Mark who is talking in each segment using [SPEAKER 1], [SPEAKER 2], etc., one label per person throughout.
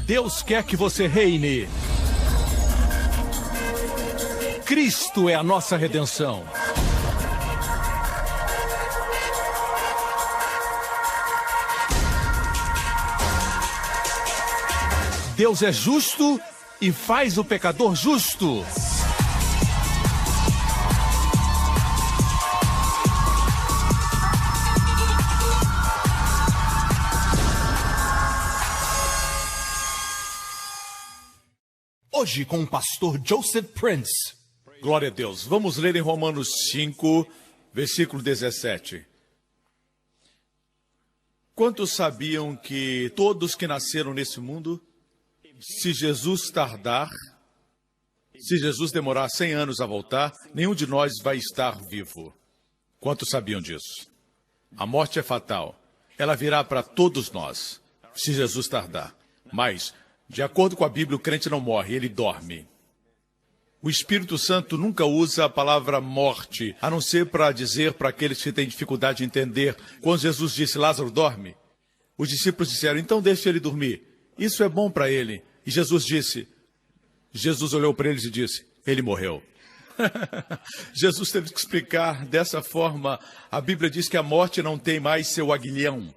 [SPEAKER 1] Deus quer que você reine. Cristo é a nossa redenção. Deus é justo e faz o pecador justo. Hoje com o pastor Joseph Prince.
[SPEAKER 2] Glória a Deus. Vamos ler em Romanos 5, versículo 17. Quantos sabiam que todos que nasceram nesse mundo, se Jesus tardar, se Jesus demorar 100 anos a voltar, nenhum de nós vai estar vivo? Quantos sabiam disso? A morte é fatal. Ela virá para todos nós, se Jesus tardar. Mas, de acordo com a Bíblia, o crente não morre, ele dorme. O Espírito Santo nunca usa a palavra morte, a não ser para dizer para aqueles que têm dificuldade de entender. Quando Jesus disse, Lázaro dorme, os discípulos disseram, então deixe ele dormir. Isso é bom para ele. E Jesus olhou para eles e disse, ele morreu. Jesus teve que explicar dessa forma. A Bíblia diz que a morte não tem mais seu aguilhão.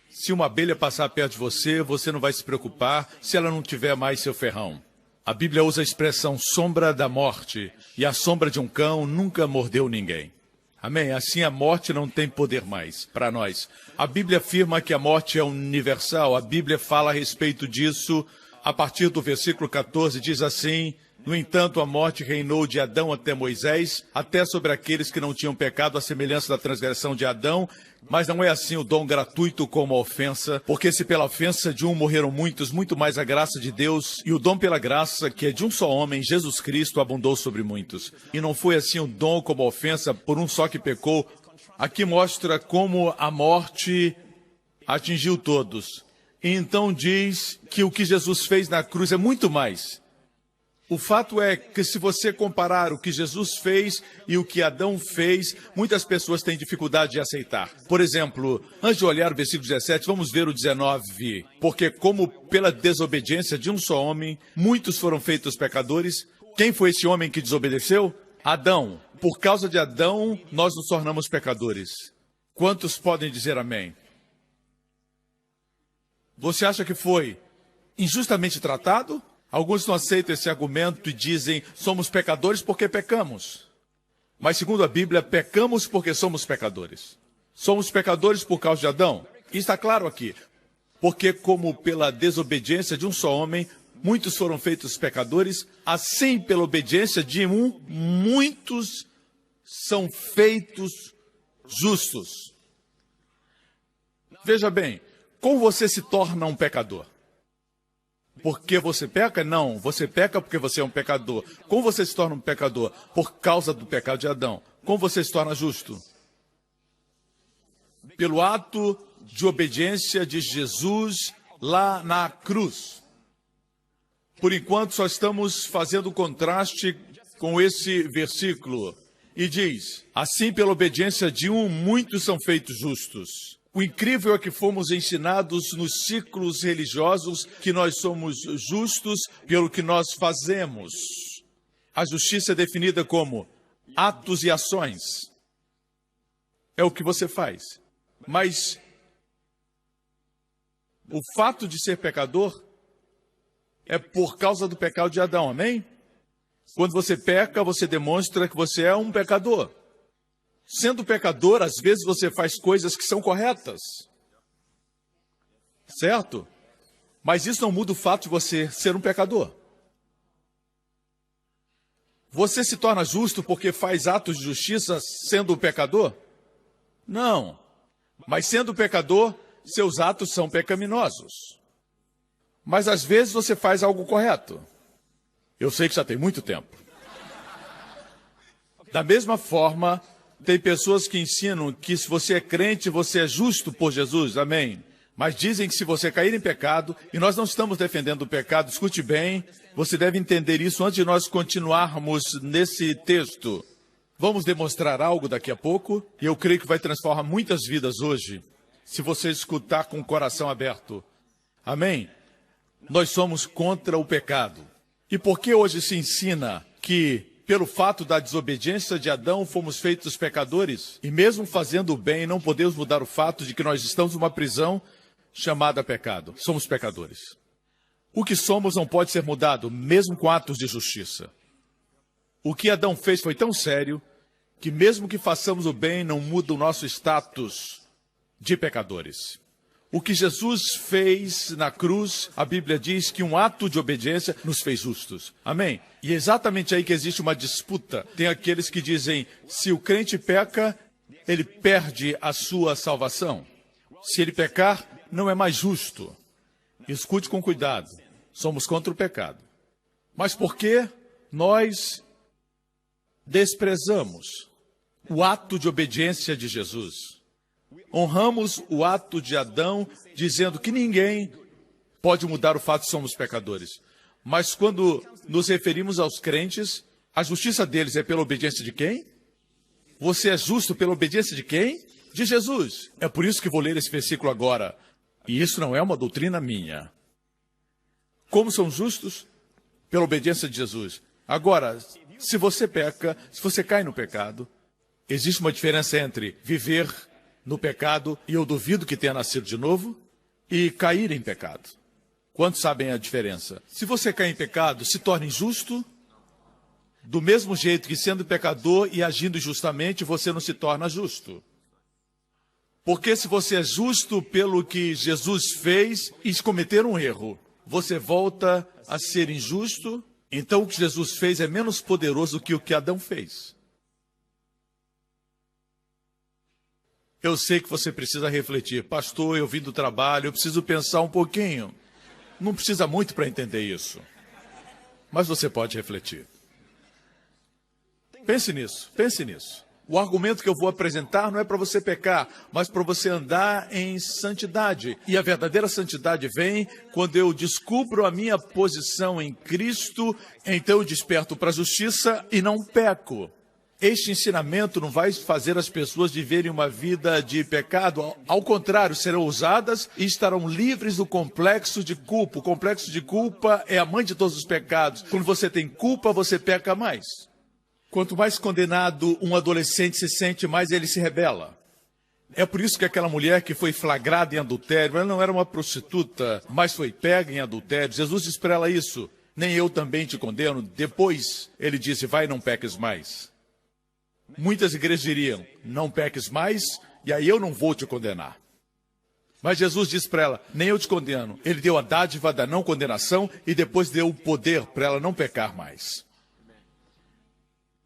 [SPEAKER 2] Se uma abelha passar perto de você, você não vai se preocupar se ela não tiver mais seu ferrão. A Bíblia usa a expressão sombra da morte, e a sombra de um cão nunca mordeu ninguém. Amém? Assim a morte não tem poder mais para nós. A Bíblia afirma que a morte é universal. A Bíblia fala a respeito disso a partir do versículo 14, diz assim, no entanto, a morte reinou de Adão até Moisés, até sobre aqueles que não tinham pecado, à semelhança da transgressão de Adão. Mas não é assim o dom gratuito como a ofensa, porque se pela ofensa de um morreram muitos, muito mais a graça de Deus, e o dom pela graça, que é de um só homem, Jesus Cristo, abundou sobre muitos. E não foi assim o dom como a ofensa, por um só que pecou. Aqui mostra como a morte atingiu todos. E então diz que o que Jesus fez na cruz é muito mais. O fato é que se você comparar o que Jesus fez e o que Adão fez, muitas pessoas têm dificuldade de aceitar. Por exemplo, antes de olhar o versículo 17, vamos ver o 19. Porque como pela desobediência de um só homem, muitos foram feitos pecadores. Quem foi esse homem que desobedeceu? Adão. Por causa de Adão, nós nos tornamos pecadores. Quantos podem dizer amém? Você acha que foi injustamente tratado? Alguns não aceitam esse argumento e dizem, somos pecadores porque pecamos. Mas segundo a Bíblia, pecamos porque somos pecadores. Somos pecadores por causa de Adão. E está claro aqui. Porque como pela desobediência de um só homem, muitos foram feitos pecadores, assim pela obediência de um, muitos são feitos justos. Veja bem, como você se torna um pecador? Porque você peca? Não, você peca porque você é um pecador. Como você se torna um pecador? Por causa do pecado de Adão. Como você se torna justo? Pelo ato de obediência de Jesus lá na cruz. Por enquanto, só estamos fazendo contraste com esse versículo. E diz, assim pela obediência de um, muitos são feitos justos. O incrível é que fomos ensinados nos círculos religiosos que nós somos justos pelo que nós fazemos. A justiça é definida como atos e ações. É o que você faz. Mas o fato de ser pecador é por causa do pecado de Adão, amém? Quando você peca, você demonstra que você é um pecador. Sendo pecador, às vezes você faz coisas que são corretas. Certo? Mas isso não muda o fato de você ser um pecador. Você se torna justo porque faz atos de justiça sendo um pecador? Não. Mas sendo pecador, seus atos são pecaminosos. Mas às vezes você faz algo correto. Eu sei que já tem muito tempo. Da mesma forma, tem pessoas que ensinam que se você é crente, você é justo por Jesus, amém? Mas dizem que se você cair em pecado, e nós não estamos defendendo o pecado, escute bem, você deve entender isso antes de nós continuarmos nesse texto. Vamos demonstrar algo daqui a pouco, e eu creio que vai transformar muitas vidas hoje, se você escutar com o coração aberto. Amém? Nós somos contra o pecado. E por que hoje se ensina que, pelo fato da desobediência de Adão, fomos feitos pecadores? E mesmo fazendo o bem, não podemos mudar o fato de que nós estamos numa prisão chamada pecado. Somos pecadores. O que somos não pode ser mudado, mesmo com atos de justiça. O que Adão fez foi tão sério que mesmo que façamos o bem, não muda o nosso status de pecadores. O que Jesus fez na cruz, a Bíblia diz que um ato de obediência nos fez justos. Amém? E é exatamente aí que existe uma disputa. Tem aqueles que dizem, se o crente peca, ele perde a sua salvação. Se ele pecar, não é mais justo. Escute com cuidado. Somos contra o pecado. Mas por que nós desprezamos o ato de obediência de Jesus? Honramos o ato de Adão, dizendo que ninguém pode mudar o fato de somos pecadores. Mas quando nos referimos aos crentes, a justiça deles é pela obediência de quem? Você é justo pela obediência de quem? De Jesus. É por isso que vou ler esse versículo agora. E isso não é uma doutrina minha. Como são justos? Pela obediência de Jesus. Agora, se você peca, se você cai no pecado, existe uma diferença entre viver no pecado, e eu duvido que tenha nascido de novo, e cair em pecado. Quantos sabem a diferença? Se você cair em pecado, se torne injusto, do mesmo jeito que sendo pecador e agindo injustamente, você não se torna justo. Porque se você é justo pelo que Jesus fez e cometer um erro, você volta a ser injusto, então o que Jesus fez é menos poderoso que o que Adão fez. Eu sei que você precisa refletir. Pastor, eu vim do trabalho, eu preciso pensar um pouquinho. Não precisa muito para entender isso. Mas você pode refletir. Pense nisso, pense nisso. O argumento que eu vou apresentar não é para você pecar, mas para você andar em santidade. E a verdadeira santidade vem quando eu descubro a minha posição em Cristo, então eu desperto para a justiça e não peco. Este ensinamento não vai fazer as pessoas viverem uma vida de pecado. Ao contrário, serão ousadas e estarão livres do complexo de culpa. O complexo de culpa é a mãe de todos os pecados. Quando você tem culpa, você peca mais. Quanto mais condenado um adolescente se sente, mais ele se rebela. É por isso que aquela mulher que foi flagrada em adultério, ela não era uma prostituta, mas foi pega em adultério. Jesus disse para ela isso. Nem eu também te condeno. Depois ele disse, vai, não peques mais. Muitas igrejas diriam, não peques mais, e aí eu não vou te condenar. Mas Jesus disse para ela, nem eu te condeno. Ele deu a dádiva da não condenação e depois deu o poder para ela não pecar mais.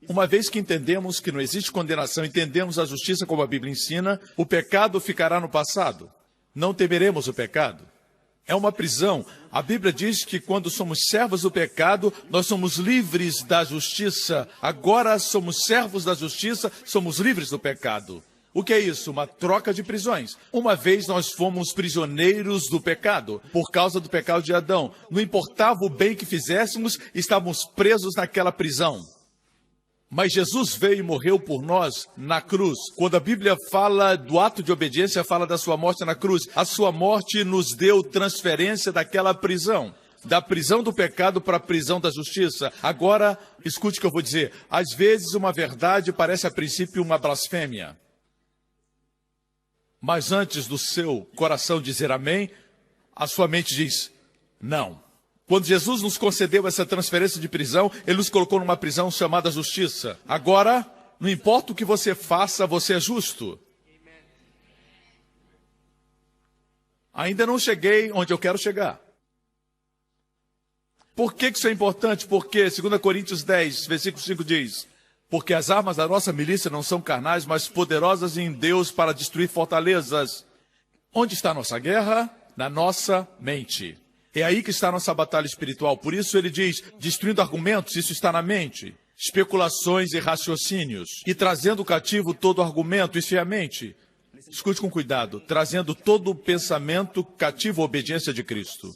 [SPEAKER 2] Uma vez que entendemos que não existe condenação, entendemos a justiça como a Bíblia ensina, o pecado ficará no passado. Não temeremos o pecado. É uma prisão. A Bíblia diz que quando somos servos do pecado, nós somos livres da justiça. Agora somos servos da justiça, somos livres do pecado. O que é isso? Uma troca de prisões. Uma vez nós fomos prisioneiros do pecado, por causa do pecado de Adão. Não importava o bem que fizéssemos, estávamos presos naquela prisão. Mas Jesus veio e morreu por nós na cruz. Quando a Bíblia fala do ato de obediência, fala da sua morte na cruz. A sua morte nos deu transferência daquela prisão. Da prisão do pecado para a prisão da justiça. Agora, escute o que eu vou dizer. Às vezes uma verdade parece a princípio uma blasfêmia. Mas antes do seu coração dizer amém, a sua mente diz não. Quando Jesus nos concedeu essa transferência de prisão, Ele nos colocou numa prisão chamada justiça. Agora, não importa o que você faça, você é justo. Ainda não cheguei onde eu quero chegar. Por que isso é importante? Porque 2 Coríntios 10, versículo 5 diz, porque as armas da nossa milícia não são carnais, mas poderosas em Deus para destruir fortalezas. Onde está a nossa guerra? Na nossa mente. É aí que está a nossa batalha espiritual. Por isso ele diz, destruindo argumentos, isso está na mente. Especulações e raciocínios. E trazendo cativo todo argumento, isso é a mente. Escute com cuidado. Trazendo todo o pensamento cativo à obediência de Cristo.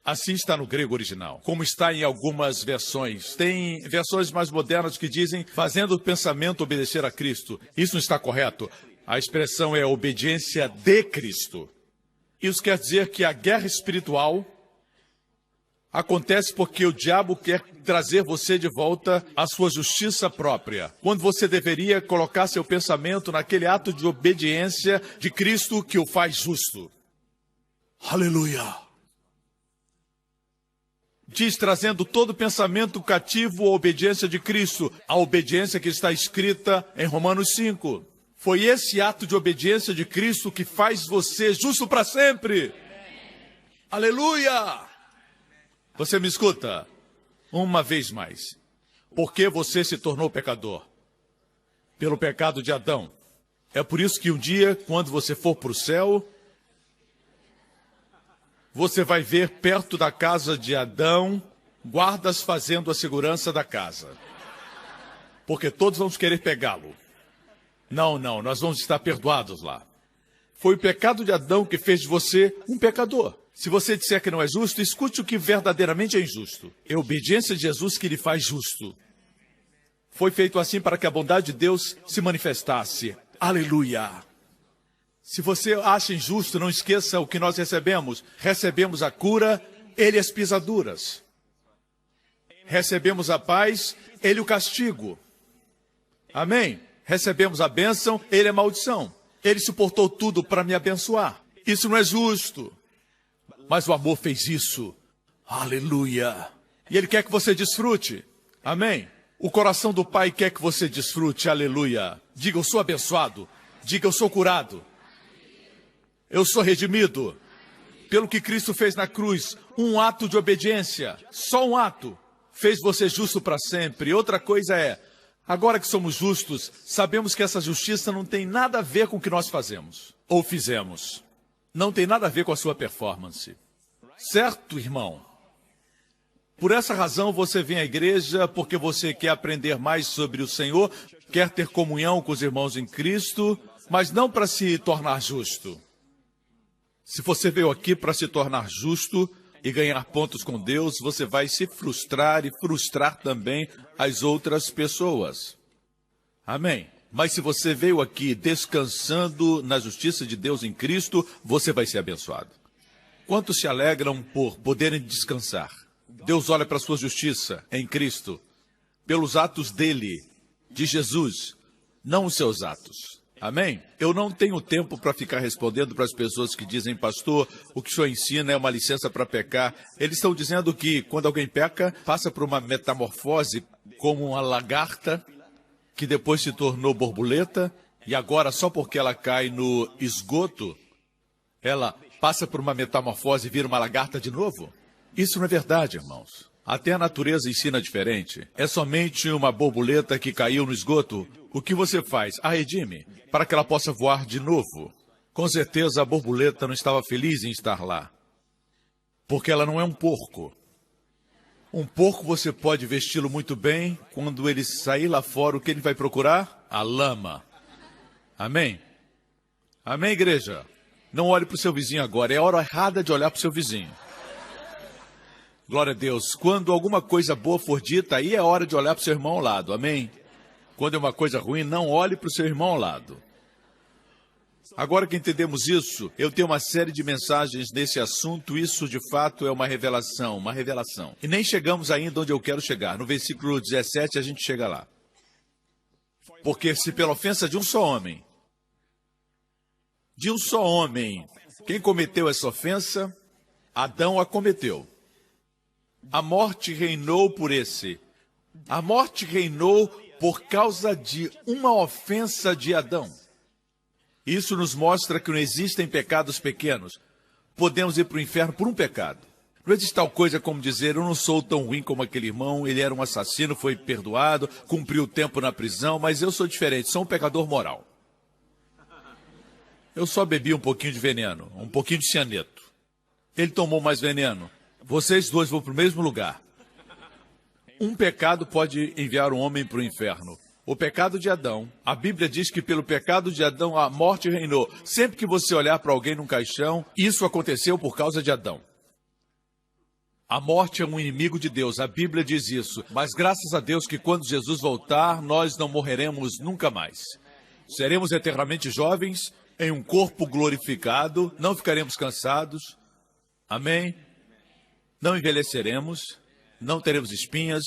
[SPEAKER 2] Assim está no grego original. Como está em algumas versões. Tem versões mais modernas que dizem, fazendo o pensamento obedecer a Cristo. Isso não está correto. A expressão é obediência de Cristo. Isso quer dizer que a guerra espiritual Acontece porque o diabo quer trazer você de volta à sua justiça própria, quando você deveria colocar seu pensamento naquele ato de obediência de Cristo que o faz justo. Aleluia! Diz, trazendo todo pensamento cativo à obediência de Cristo, a obediência que está escrita em Romanos 5. Foi esse ato de obediência de Cristo que faz você justo para sempre. Aleluia! Você me escuta? Uma vez mais. Por que você se tornou pecador? Pelo pecado de Adão. É por isso que um dia, quando você for para o céu, você vai ver perto da casa de Adão, guardas fazendo a segurança da casa. Porque todos vamos querer pegá-lo. Não, nós vamos estar perdoados lá. Foi o pecado de Adão que fez de você um pecador. Se você disser que não é justo, escute o que verdadeiramente é injusto. É a obediência de Jesus que lhe faz justo. Foi feito assim para que a bondade de Deus se manifestasse. Aleluia! Se você acha injusto, não esqueça o que nós recebemos. Recebemos a cura, ele as pisaduras. Recebemos a paz, ele o castigo. Amém? Recebemos a bênção, ele a maldição. Ele suportou tudo para me abençoar. Isso não é justo. Mas o amor fez isso. Aleluia. E ele quer que você desfrute. Amém? O coração do Pai quer que você desfrute. Aleluia. Diga, eu sou abençoado. Diga, eu sou curado. Eu sou redimido. Pelo que Cristo fez na cruz. Um ato de obediência. Só um ato. Fez você justo para sempre. Outra coisa é, agora que somos justos, sabemos que essa justiça não tem nada a ver com o que nós fazemos. Ou fizemos. Não tem nada a ver com a sua performance. Certo, irmão? Por essa razão você vem à igreja porque você quer aprender mais sobre o Senhor, quer ter comunhão com os irmãos em Cristo, mas não para se tornar justo. Se você veio aqui para se tornar justo e ganhar pontos com Deus, você vai se frustrar e frustrar também as outras pessoas. Amém? Mas se você veio aqui descansando na justiça de Deus em Cristo, você vai ser abençoado. Quantos se alegram por poderem descansar? Deus olha para a sua justiça em Cristo, pelos atos dele, de Jesus, não os seus atos. Amém? Eu não tenho tempo para ficar respondendo para as pessoas que dizem, pastor, o que o senhor ensina é uma licença para pecar. Eles estão dizendo que quando alguém peca, passa por uma metamorfose como uma lagarta, que depois se tornou borboleta, e agora só porque ela cai no esgoto, ela passa por uma metamorfose e vira uma lagarta de novo? Isso não é verdade, irmãos. Até a natureza ensina diferente. É somente uma borboleta que caiu no esgoto. O que você faz? A redime, para que ela possa voar de novo. Com certeza a borboleta não estava feliz em estar lá, porque ela não é um porco. Um porco você pode vesti-lo muito bem, quando ele sair lá fora, o que ele vai procurar? A lama. Amém? Amém, igreja? Não olhe para o seu vizinho agora, é a hora errada de olhar para o seu vizinho. Glória a Deus. Quando alguma coisa boa for dita, aí é hora de olhar para o seu irmão ao lado, amém? Quando é uma coisa ruim, não olhe para o seu irmão ao lado. Agora que entendemos isso, eu tenho uma série de mensagens nesse assunto. Isso, de fato, é uma revelação, uma revelação. E nem chegamos ainda onde eu quero chegar. No versículo 17, a gente chega lá. Porque se pela ofensa de um só homem, quem cometeu essa ofensa? Adão a cometeu. A morte reinou por esse. A morte reinou por causa de uma ofensa de Adão. Isso nos mostra que não existem pecados pequenos. Podemos ir para o inferno por um pecado. Não existe tal coisa como dizer, eu não sou tão ruim como aquele irmão, ele era um assassino, foi perdoado, cumpriu o tempo na prisão, mas eu sou diferente, sou um pecador moral. Eu só bebi um pouquinho de veneno, um pouquinho de cianeto. Ele tomou mais veneno. Vocês dois vão para o mesmo lugar. Um pecado pode enviar um homem para o inferno. O pecado de Adão, a Bíblia diz que pelo pecado de Adão a morte reinou. Sempre que você olhar para alguém num caixão, isso aconteceu por causa de Adão. A morte é um inimigo de Deus, a Bíblia diz isso. Mas graças a Deus que quando Jesus voltar, nós não morreremos nunca mais. Seremos eternamente jovens, em um corpo glorificado, não ficaremos cansados. Amém? Não envelheceremos, não teremos espinhas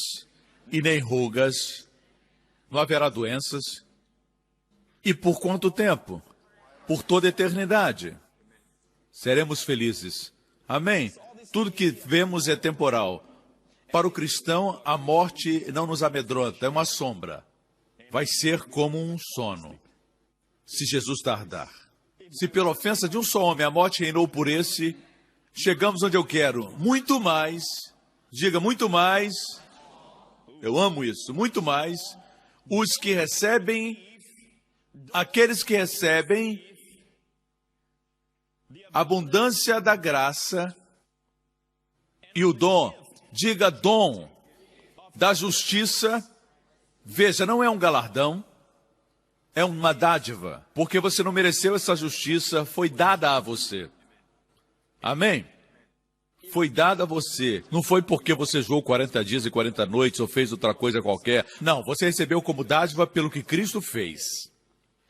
[SPEAKER 2] e nem rugas, não haverá doenças. E por quanto tempo? Por toda a eternidade. Seremos felizes. Amém? Tudo que vemos é temporal. Para o cristão, a morte não nos amedronta, é uma sombra. Vai ser como um sono, se Jesus tardar. Se pela ofensa de um só homem a morte reinou por esse, chegamos onde eu quero. Muito mais, diga muito mais, eu amo isso, muito mais, os que recebem, aqueles que recebem a abundância da graça e o dom, diga dom, da justiça. Veja, não é um galardão, é uma dádiva, porque você não mereceu essa justiça, foi dada a você. Amém? Foi dada a você. Não foi porque você jogou 40 dias e 40 noites ou fez outra coisa qualquer. Não, você recebeu como dádiva pelo que Cristo fez.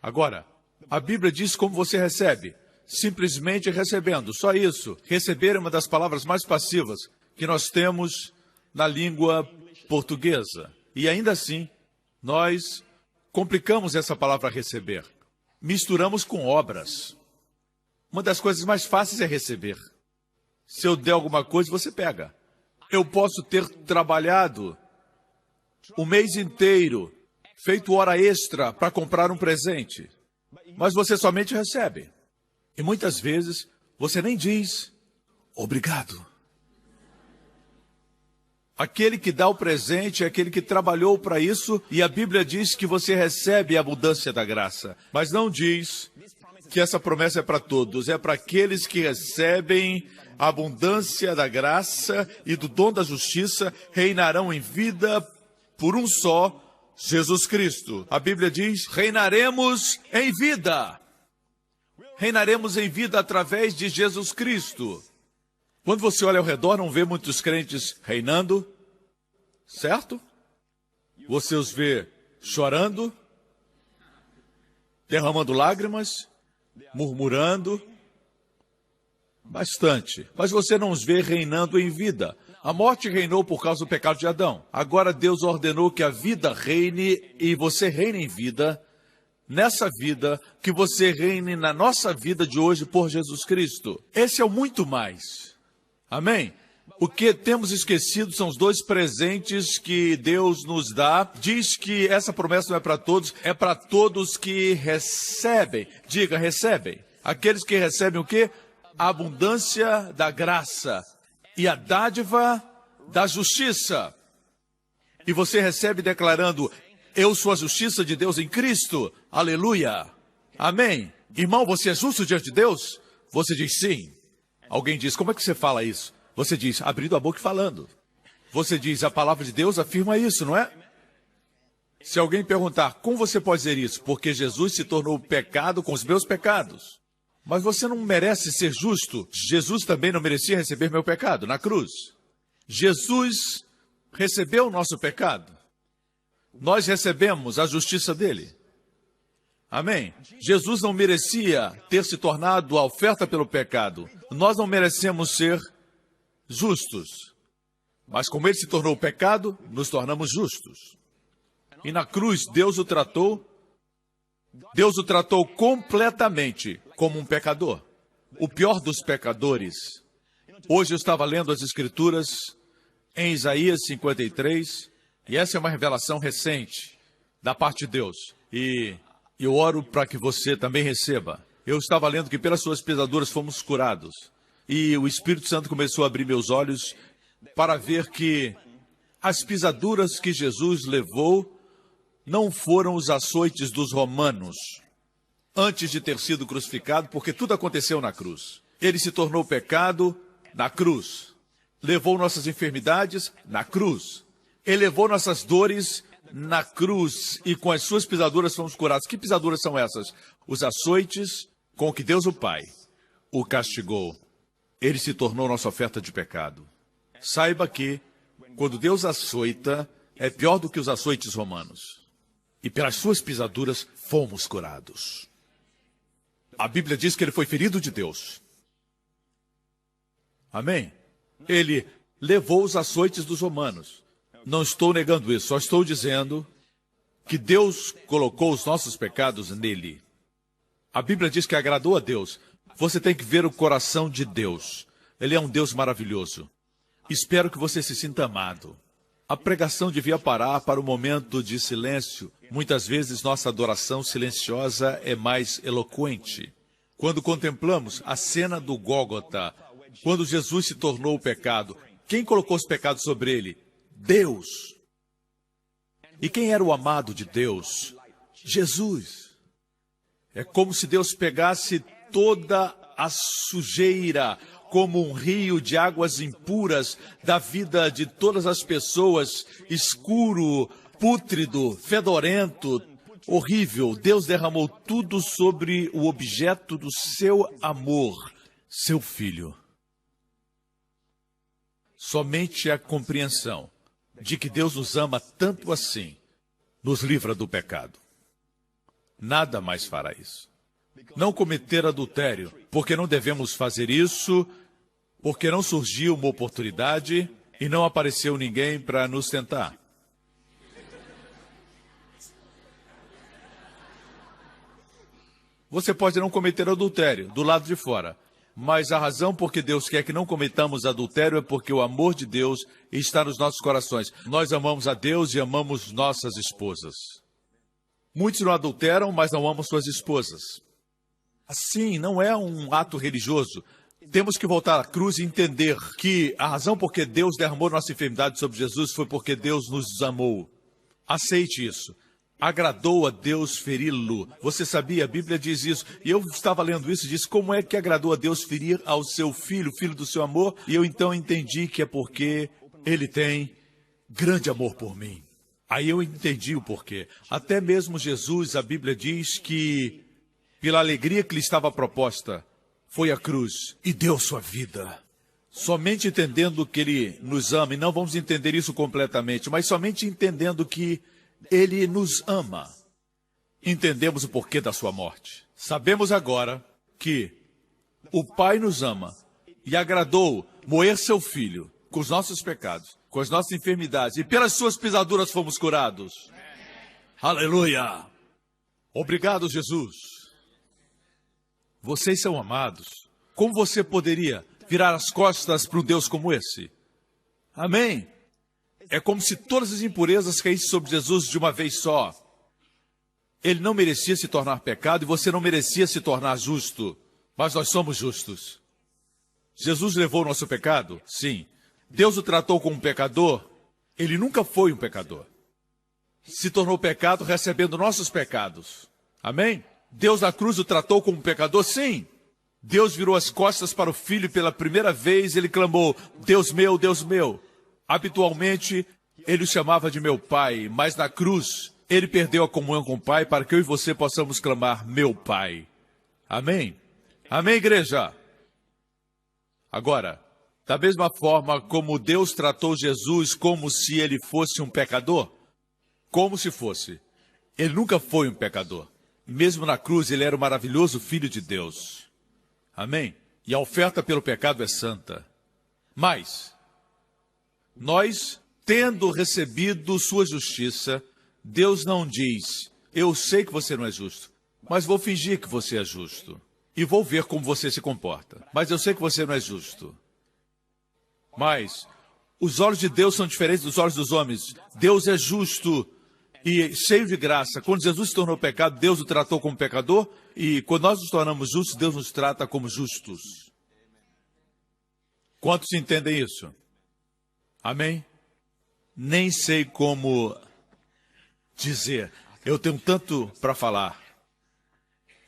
[SPEAKER 2] Agora, a Bíblia diz como você recebe. Simplesmente recebendo, só isso. Receber é uma das palavras mais passivas que nós temos na língua portuguesa. E ainda assim, nós complicamos essa palavra receber. Misturamos com obras. Uma das coisas mais fáceis é receber. Se eu der alguma coisa, você pega. Eu posso ter trabalhado o mês inteiro, feito hora extra para comprar um presente, mas você somente recebe. E muitas vezes você nem diz obrigado. Aquele que dá o presente é aquele que trabalhou para isso, e a Bíblia diz que você recebe a abundância da graça. Mas não diz que essa promessa é para todos, é para aqueles que recebem a abundância da graça e do dom da justiça, reinarão em vida por um só, Jesus Cristo. A Bíblia diz, reinaremos em vida. Reinaremos em vida através de Jesus Cristo. Quando você olha ao redor, não vê muitos crentes reinando, certo? Você os vê chorando, derramando lágrimas, murmurando, bastante. Mas você não os vê reinando em vida. A morte reinou por causa do pecado de Adão. Agora Deus ordenou que a vida reine e você reine em vida. Nessa vida, que você reine na nossa vida de hoje por Jesus Cristo. Esse é o muito mais. Amém? O que temos esquecido são os dois presentes que Deus nos dá. Diz que essa promessa não é para todos, é para todos que recebem. Diga, recebem. Aqueles que recebem o quê? A abundância da graça e a dádiva da justiça. E você recebe declarando, eu sou a justiça de Deus em Cristo. Aleluia. Amém. Irmão, você é justo diante de Deus? Você diz sim. Alguém diz, como é que você fala isso? Você diz, abrindo a boca e falando. Você diz, a palavra de Deus afirma isso, não é? Se alguém perguntar, como você pode dizer isso? Porque Jesus se tornou pecado com os meus pecados. Mas você não merece ser justo. Jesus também não merecia receber meu pecado na cruz. Jesus recebeu o nosso pecado. Nós recebemos a justiça dele. Amém? Jesus não merecia ter se tornado a oferta pelo pecado. Nós não merecemos ser justos. Mas como ele se tornou pecado, nos tornamos justos. E na cruz, Deus o tratou completamente como um pecador. O pior dos pecadores. Hoje eu estava lendo as Escrituras em Isaías 53, e essa é uma revelação recente da parte de Deus. E eu oro para que você também receba. Eu estava lendo que pelas suas pisaduras fomos curados. E o Espírito Santo começou a abrir meus olhos para ver que as pisaduras que Jesus levou não foram os açoites dos romanos antes de ter sido crucificado, porque tudo aconteceu na cruz. Ele se tornou pecado na cruz. Levou nossas enfermidades na cruz. Ele levou nossas dores na cruz, e com as suas pisaduras fomos curados. Que pisaduras são essas? Os açoites com que Deus o Pai o castigou. Ele se tornou nossa oferta de pecado. Saiba que, quando Deus açoita, é pior do que os açoites romanos. E pelas suas pisaduras fomos curados. A Bíblia diz que ele foi ferido de Deus. Amém? Ele levou os açoites dos romanos. Não estou negando isso, só estou dizendo que Deus colocou os nossos pecados nele. A Bíblia diz que agradou a Deus. Você tem que ver o coração de Deus. Ele é um Deus maravilhoso. Espero que você se sinta amado. A pregação devia parar para o momento de silêncio. Muitas vezes nossa adoração silenciosa é mais eloquente. Quando contemplamos a cena do Gólgota, quando Jesus se tornou o pecado, quem colocou os pecados sobre ele? Deus. E quem era o amado de Deus? Jesus. É como se Deus pegasse toda a sujeira, como um rio de águas impuras da vida de todas as pessoas, escuro, pútrido, fedorento, horrível. Deus derramou tudo sobre o objeto do seu amor, seu filho. Somente a compreensão de que Deus nos ama tanto assim nos livra do pecado. Nada mais fará isso. Não cometer adultério, porque não devemos fazer isso, porque não surgiu uma oportunidade e não apareceu ninguém para nos tentar. Você pode não cometer adultério do lado de fora, mas a razão por que Deus quer que não cometamos adultério é porque o amor de Deus está nos nossos corações. Nós amamos a Deus e amamos nossas esposas. Muitos não adulteram, mas não amam suas esposas. Assim, não é um ato religioso. Temos que voltar à cruz e entender que a razão por que Deus derramou nossa enfermidade sobre Jesus foi porque Deus nos amou. Aceite isso. Agradou a Deus feri-lo. Você sabia? A Bíblia diz isso. E eu estava lendo isso e disse, como é que agradou a Deus ferir ao seu filho, filho do seu amor? E eu então entendi que é porque ele tem grande amor por mim. Aí eu entendi o porquê. Até mesmo Jesus, a Bíblia diz que, pela alegria que lhe estava proposta, foi à cruz e deu sua vida. Somente entendendo que ele nos ama, e não vamos entender isso completamente, mas somente entendendo que ele nos ama, entendemos o porquê da sua morte. Sabemos agora que o Pai nos ama e agradou moer seu Filho com os nossos pecados, com as nossas enfermidades, e pelas suas pisaduras fomos curados. Aleluia! Obrigado, Jesus. Vocês são amados. Como você poderia virar as costas para um Deus como esse? Amém? É como se todas as impurezas caíssem sobre Jesus de uma vez só. Ele não merecia se tornar pecado e você não merecia se tornar justo. Mas nós somos justos. Jesus levou o nosso pecado? Sim. Deus o tratou como um pecador? Ele nunca foi um pecador. Se tornou pecado recebendo nossos pecados. Amém? Deus na cruz o tratou como um pecador? Sim. Deus virou as costas para o Filho e pela primeira vez ele clamou, Deus meu, Deus meu. Habitualmente, ele o chamava de meu pai, mas na cruz, ele perdeu a comunhão com o Pai para que eu e você possamos clamar, meu Pai. Amém? Amém, igreja? Agora, da mesma forma como Deus tratou Jesus como se ele fosse um pecador, como se fosse, ele nunca foi um pecador. Mesmo na cruz, ele era o maravilhoso Filho de Deus. Amém? E a oferta pelo pecado é santa. Mas nós, tendo recebido sua justiça, Deus não diz, eu sei que você não é justo, mas vou fingir que você é justo. E vou ver como você se comporta. Mas eu sei que você não é justo. Mas os olhos de Deus são diferentes dos olhos dos homens. Deus é justo e cheio de graça. Quando Jesus se tornou pecado, Deus o tratou como pecador. E quando nós nos tornamos justos, Deus nos trata como justos. Quantos entendem isso? Amém? Nem sei como dizer. Eu tenho tanto para falar.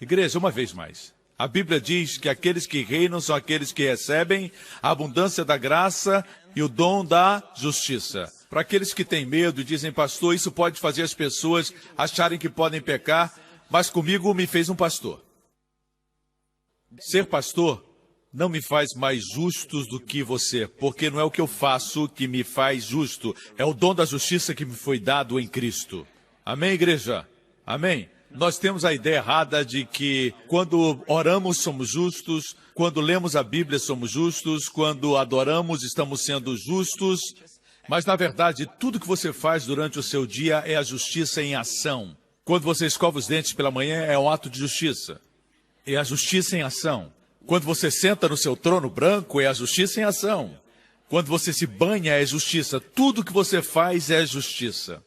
[SPEAKER 2] Igreja, uma vez mais. A Bíblia diz que aqueles que reinam são aqueles que recebem a abundância da graça e o dom da justiça. Para aqueles que têm medo e dizem, pastor, isso pode fazer as pessoas acharem que podem pecar, mas comigo me fez um pastor. Ser pastor não me faz mais justos do que você, porque não é o que eu faço que me faz justo, é o dom da justiça que me foi dado em Cristo. Amém, igreja? Amém? Nós temos a ideia errada de que quando oramos somos justos, quando lemos a Bíblia somos justos, quando adoramos estamos sendo justos, mas na verdade tudo que você faz durante o seu dia é a justiça em ação. Quando você escova os dentes pela manhã é um ato de justiça, é a justiça em ação. Quando você senta no seu trono branco é a justiça em ação. Quando você se banha é justiça, tudo que você faz é justiça.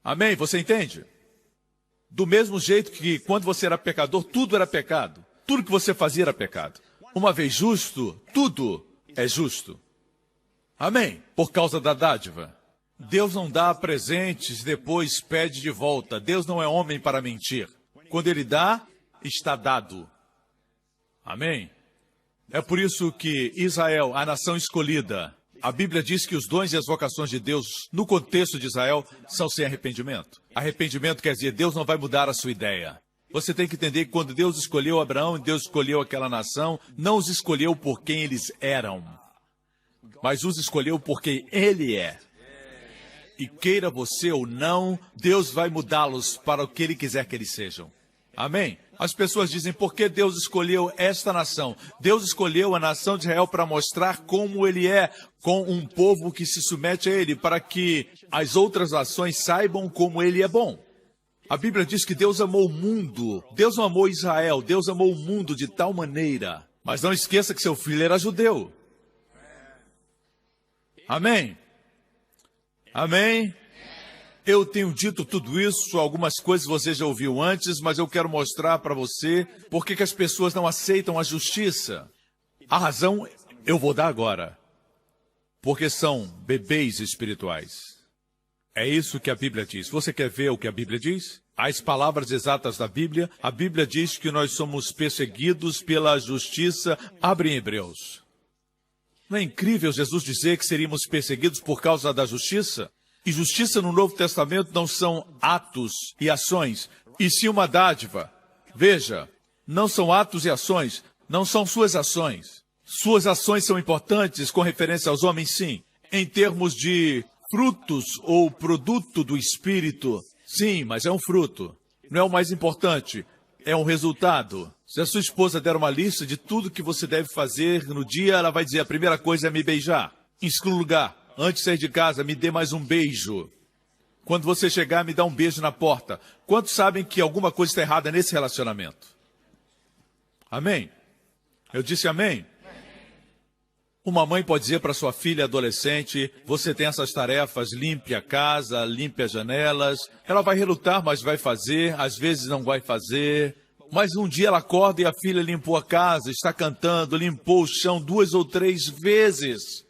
[SPEAKER 2] Amém? Você entende? Do mesmo jeito que quando você era pecador, tudo era pecado. Tudo que você fazia era pecado. Uma vez justo, tudo é justo. Amém? Por causa da dádiva. Deus não dá presentes e depois pede de volta. Deus não é homem para mentir. Quando Ele dá, está dado. Amém? É por isso que Israel, a nação escolhida, a Bíblia diz que os dons e as vocações de Deus, no contexto de Israel, são sem arrependimento. Arrependimento quer dizer, Deus não vai mudar a sua ideia. Você tem que entender que quando Deus escolheu Abraão e Deus escolheu aquela nação, não os escolheu por quem eles eram, mas os escolheu por quem Ele é. E queira você ou não, Deus vai mudá-los para o que Ele quiser que eles sejam. Amém? As pessoas dizem, por que Deus escolheu esta nação? Deus escolheu a nação de Israel para mostrar como Ele é, com um povo que se submete a Ele, para que as outras nações saibam como Ele é bom. A Bíblia diz que Deus amou o mundo. Deus não amou Israel, Deus amou o mundo de tal maneira. Mas não esqueça que seu filho era judeu. Amém? Amém? Eu tenho dito tudo isso, algumas coisas você já ouviu antes, mas eu quero mostrar para você por que as pessoas não aceitam a justiça. A razão eu vou dar agora. Porque são bebês espirituais. É isso que a Bíblia diz. Você quer ver o que a Bíblia diz? As palavras exatas da Bíblia. A Bíblia diz que nós somos perseguidos pela justiça. Abre em Hebreus. Não é incrível Jesus dizer que seríamos perseguidos por causa da justiça? E justiça no Novo Testamento não são atos e ações, e sim uma dádiva. Veja, não são atos e ações, não são suas ações. Suas ações são importantes com referência aos homens, sim. Em termos de frutos ou produto do Espírito, sim, mas é um fruto. Não é o mais importante, é um resultado. Se a sua esposa der uma lista de tudo que você deve fazer no dia, ela vai dizer, a primeira coisa é me beijar. Em segundo lugar, antes de sair de casa, me dê mais um beijo. Quando você chegar, me dá um beijo na porta. Quantos sabem que alguma coisa está errada nesse relacionamento? Amém? Eu disse amém? Uma mãe pode dizer para sua filha adolescente, você tem essas tarefas, limpe a casa, limpe as janelas. Ela vai relutar, mas vai fazer, às vezes não vai fazer. Mas um dia ela acorda e a filha limpou a casa, está cantando, limpou o chão 2 ou 3 vezes.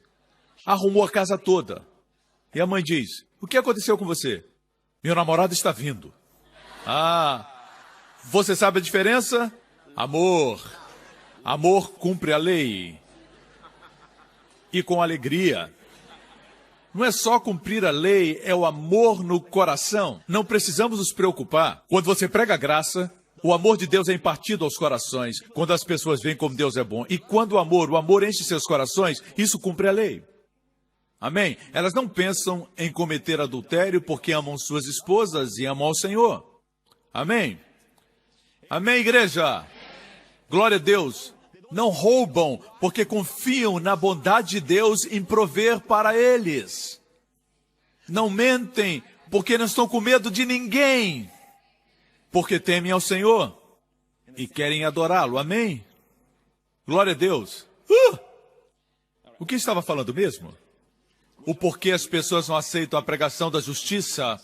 [SPEAKER 2] Arrumou a casa toda. E a mãe diz, o que aconteceu com você? Meu namorado está vindo. Ah, você sabe a diferença? Amor. Amor cumpre a lei. E com alegria. Não é só cumprir a lei, é o amor no coração. Não precisamos nos preocupar. Quando você prega a graça, o amor de Deus é impartido aos corações, quando as pessoas veem como Deus é bom. E quando o amor enche seus corações, isso cumpre a lei. Amém? Elas não pensam em cometer adultério porque amam suas esposas e amam ao Senhor. Amém? Amém, igreja? Glória a Deus. Não roubam porque confiam na bondade de Deus em prover para eles. Não mentem porque não estão com medo de ninguém. Porque temem ao Senhor e querem adorá-lo. Amém? Glória a Deus. O que estava falando mesmo? O porquê as pessoas não aceitam a pregação da justiça?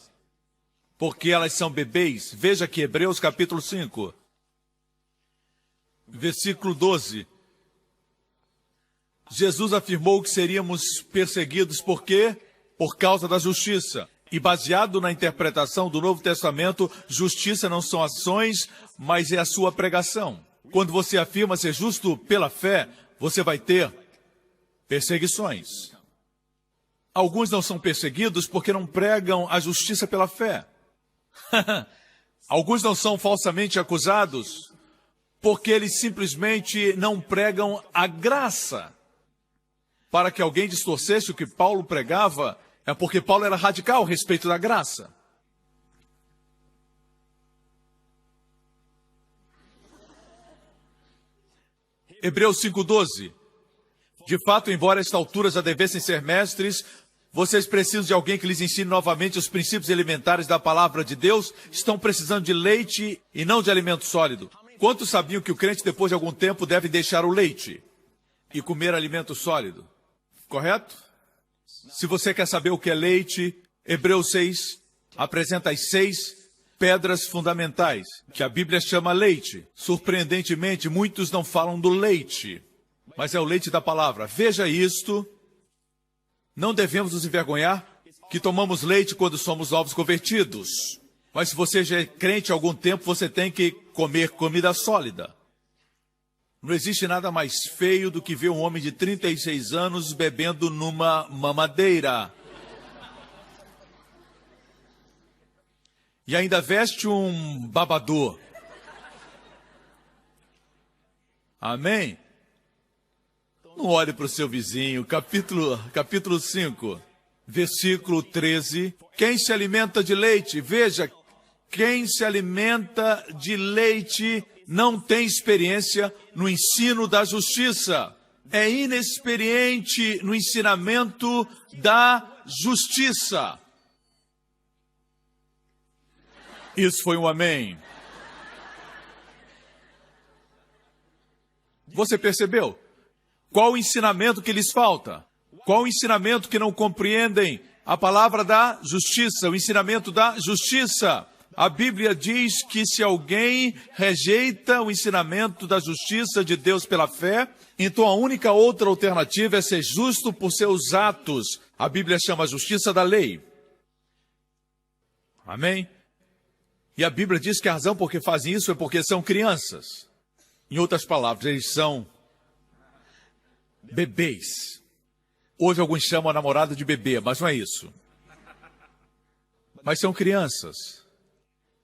[SPEAKER 2] Porque elas são bebês. Veja aqui, Hebreus capítulo 5. Versículo 12. Jesus afirmou que seríamos perseguidos por quê? Por causa da justiça. E baseado na interpretação do Novo Testamento, justiça não são ações, mas é a sua pregação. Quando você afirma ser justo pela fé, você vai ter perseguições. Alguns não são perseguidos porque não pregam a justiça pela fé. Alguns não são falsamente acusados porque eles simplesmente não pregam a graça. Para que alguém distorcesse o que Paulo pregava, é porque Paulo era radical a respeito da graça. Hebreus 5:12. De fato, embora a esta altura já devessem ser mestres, vocês precisam de alguém que lhes ensine novamente os princípios elementares da palavra de Deus. Estão precisando de leite e não de alimento sólido. Quantos sabiam que o crente, depois de algum tempo, deve deixar o leite e comer alimento sólido? Correto? Se você quer saber o que é leite, Hebreus 6 apresenta as 6 pedras fundamentais, que a Bíblia chama leite. Surpreendentemente, muitos não falam do leite, mas é o leite da palavra. Veja isto. Não devemos nos envergonhar que tomamos leite quando somos novos convertidos. Mas se você já é crente há algum tempo, você tem que comer comida sólida. Não existe nada mais feio do que ver um homem de 36 anos bebendo numa mamadeira. E ainda veste um babador. Amém? Não olhe para o seu vizinho. Capítulo 5, versículo 13. Quem se alimenta de leite, veja, quem se alimenta de leite não tem experiência no ensino da justiça. É inexperiente no ensinamento da justiça. Isso foi um amém. Você percebeu? Qual o ensinamento que lhes falta? Qual o ensinamento que não compreendem? A palavra da justiça, o ensinamento da justiça. A Bíblia diz que se alguém rejeita o ensinamento da justiça de Deus pela fé, então a única outra alternativa é ser justo por seus atos. A Bíblia chama a justiça da lei. Amém? E a Bíblia diz que a razão por que fazem isso é porque são crianças. Em outras palavras, eles são bebês. Hoje alguns chamam a namorada de bebê, mas não é isso. Mas são crianças.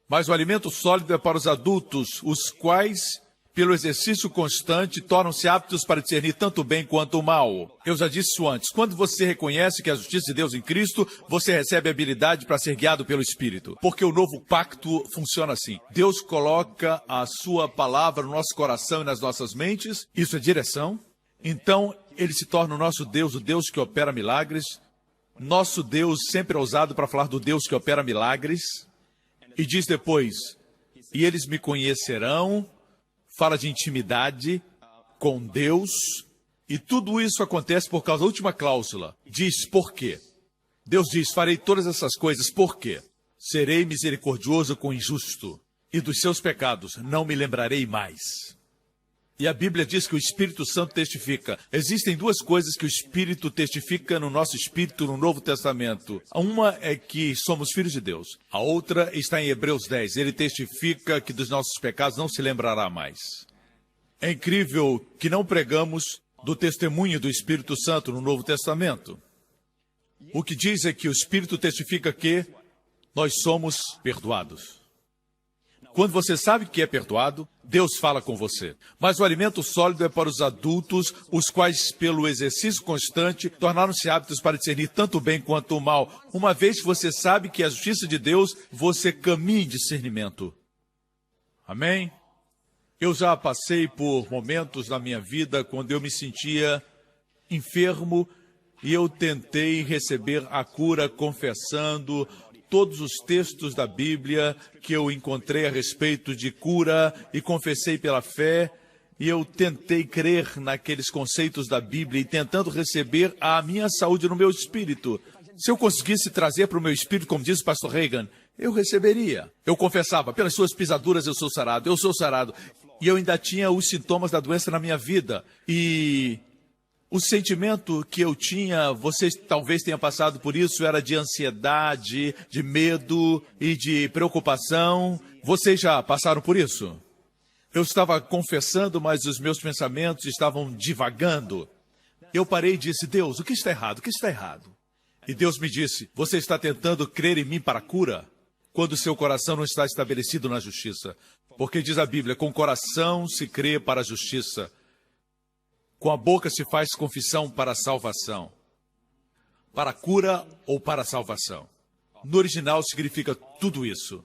[SPEAKER 2] Mas o alimento sólido é para os adultos, os quais, pelo exercício constante, tornam-se aptos para discernir tanto o bem quanto o mal. Eu já disse isso antes. Quando você reconhece que a justiça de Deus em Cristo, você recebe a habilidade para ser guiado pelo Espírito. Porque o novo pacto funciona assim. Deus coloca a sua palavra no nosso coração e nas nossas mentes. Isso é direção. Então, ele se torna o nosso Deus, o Deus que opera milagres. Nosso Deus sempre é usado para falar do Deus que opera milagres. E diz depois, e eles me conhecerão, fala de intimidade com Deus, e tudo isso acontece por causa da última cláusula. Diz por quê? Deus diz, farei todas essas coisas, por quê? Serei misericordioso com o injusto, e dos seus pecados não me lembrarei mais. E a Bíblia diz que o Espírito Santo testifica. Existem duas coisas que o Espírito testifica no nosso espírito no Novo Testamento. Uma é que somos filhos de Deus. A outra está em Hebreus 10. Ele testifica que dos nossos pecados não se lembrará mais. É incrível que não pregamos do testemunho do Espírito Santo no Novo Testamento. O que diz é que o Espírito testifica que nós somos perdoados. Quando você sabe que é perdoado, Deus fala com você. Mas o alimento sólido é para os adultos, os quais, pelo exercício constante, tornaram-se aptos para discernir tanto o bem quanto o mal. Uma vez que você sabe que é a justiça de Deus, você caminha em discernimento. Amém? Eu já passei por momentos na minha vida quando eu me sentia enfermo e eu tentei receber a cura confessando todos os textos da Bíblia que eu encontrei a respeito de cura e confessei pela fé, e eu tentei crer naqueles conceitos da Bíblia e tentando receber a minha saúde no meu espírito. Se eu conseguisse trazer para o meu espírito, como diz o pastor Reagan, eu receberia. Eu confessava, pelas suas pisaduras eu sou sarado, e eu ainda tinha os sintomas da doença na minha vida. E o sentimento que eu tinha, você talvez tenha passado por isso, era de ansiedade, de medo e de preocupação. Vocês já passaram por isso? Eu estava confessando, mas os meus pensamentos estavam divagando. Eu parei e disse, Deus, o que está errado? O que está errado? E Deus me disse, você está tentando crer em mim para a cura, quando seu coração não está estabelecido na justiça. Porque diz a Bíblia, com o coração se crê para a justiça. Com a boca se faz confissão para a salvação. Para a cura ou para a salvação. No original significa tudo isso.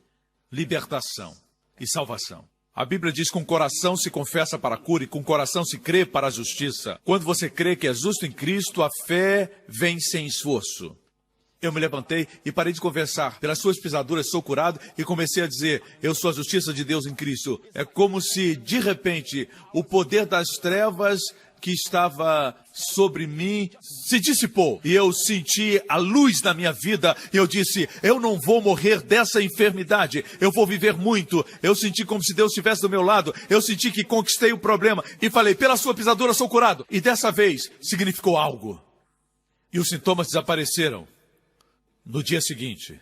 [SPEAKER 2] Libertação e salvação. A Bíblia diz que com o coração se confessa para a cura e com o coração se crê para a justiça. Quando você crê que é justo em Cristo, a fé vem sem esforço. Eu me levantei e parei de conversar. Pelas suas pisaduras sou curado e comecei a dizer, eu sou a justiça de Deus em Cristo. É como se, de repente, o poder das trevas que estava sobre mim se dissipou. E eu senti a luz na minha vida. E eu disse, eu não vou morrer dessa enfermidade. Eu vou viver muito. Eu senti como se Deus estivesse do meu lado. Eu senti que conquistei o problema. E falei, pela sua pisadura sou curado. E dessa vez significou algo. E os sintomas desapareceram. No dia seguinte,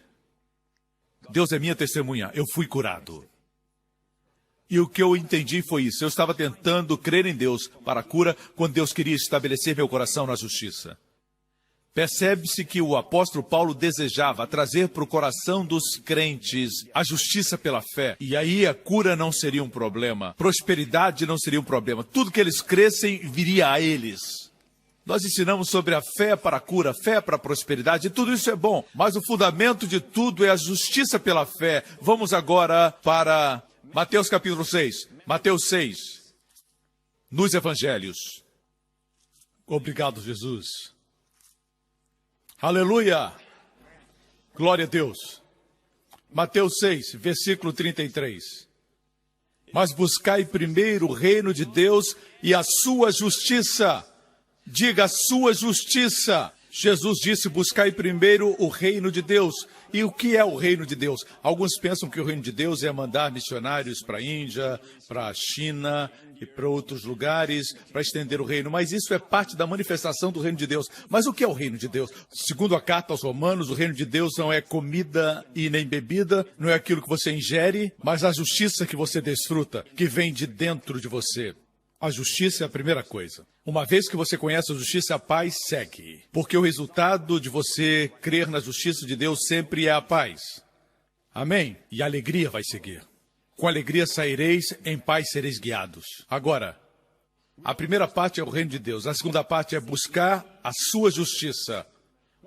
[SPEAKER 2] Deus é minha testemunha, eu fui curado. E o que eu entendi foi isso. Eu estava tentando crer em Deus para a cura, quando Deus queria estabelecer meu coração na justiça. Percebe-se que o apóstolo Paulo desejava trazer para o coração dos crentes a justiça pela fé. E aí a cura não seria um problema, prosperidade não seria um problema. Tudo que eles crescem viria a eles. Nós ensinamos sobre a fé para a cura, fé para a prosperidade, e tudo isso é bom. Mas o fundamento de tudo é a justiça pela fé. Vamos agora para Mateus capítulo 6. Mateus 6, nos evangelhos. Obrigado, Jesus. Aleluia! Glória a Deus. Mateus 6, versículo 33. Mas buscai primeiro o reino de Deus e a sua justiça. Diga a sua justiça. Jesus disse, buscai primeiro o reino de Deus. E o que é o reino de Deus? Alguns pensam que o reino de Deus é mandar missionários para a Índia, para a China e para outros lugares para estender o reino. Mas isso é parte da manifestação do reino de Deus. Mas o que é o reino de Deus? Segundo a carta aos Romanos, o reino de Deus não é comida e nem bebida, não é aquilo que você ingere, mas a justiça que você desfruta, que vem de dentro de você. A justiça é a primeira coisa. Uma vez que você conhece a justiça, a paz segue. Porque o resultado de você crer na justiça de Deus sempre é a paz. Amém? E a alegria vai seguir. Com alegria saireis, em paz sereis guiados. Agora, a primeira parte é o reino de Deus. A segunda parte é buscar a sua justiça.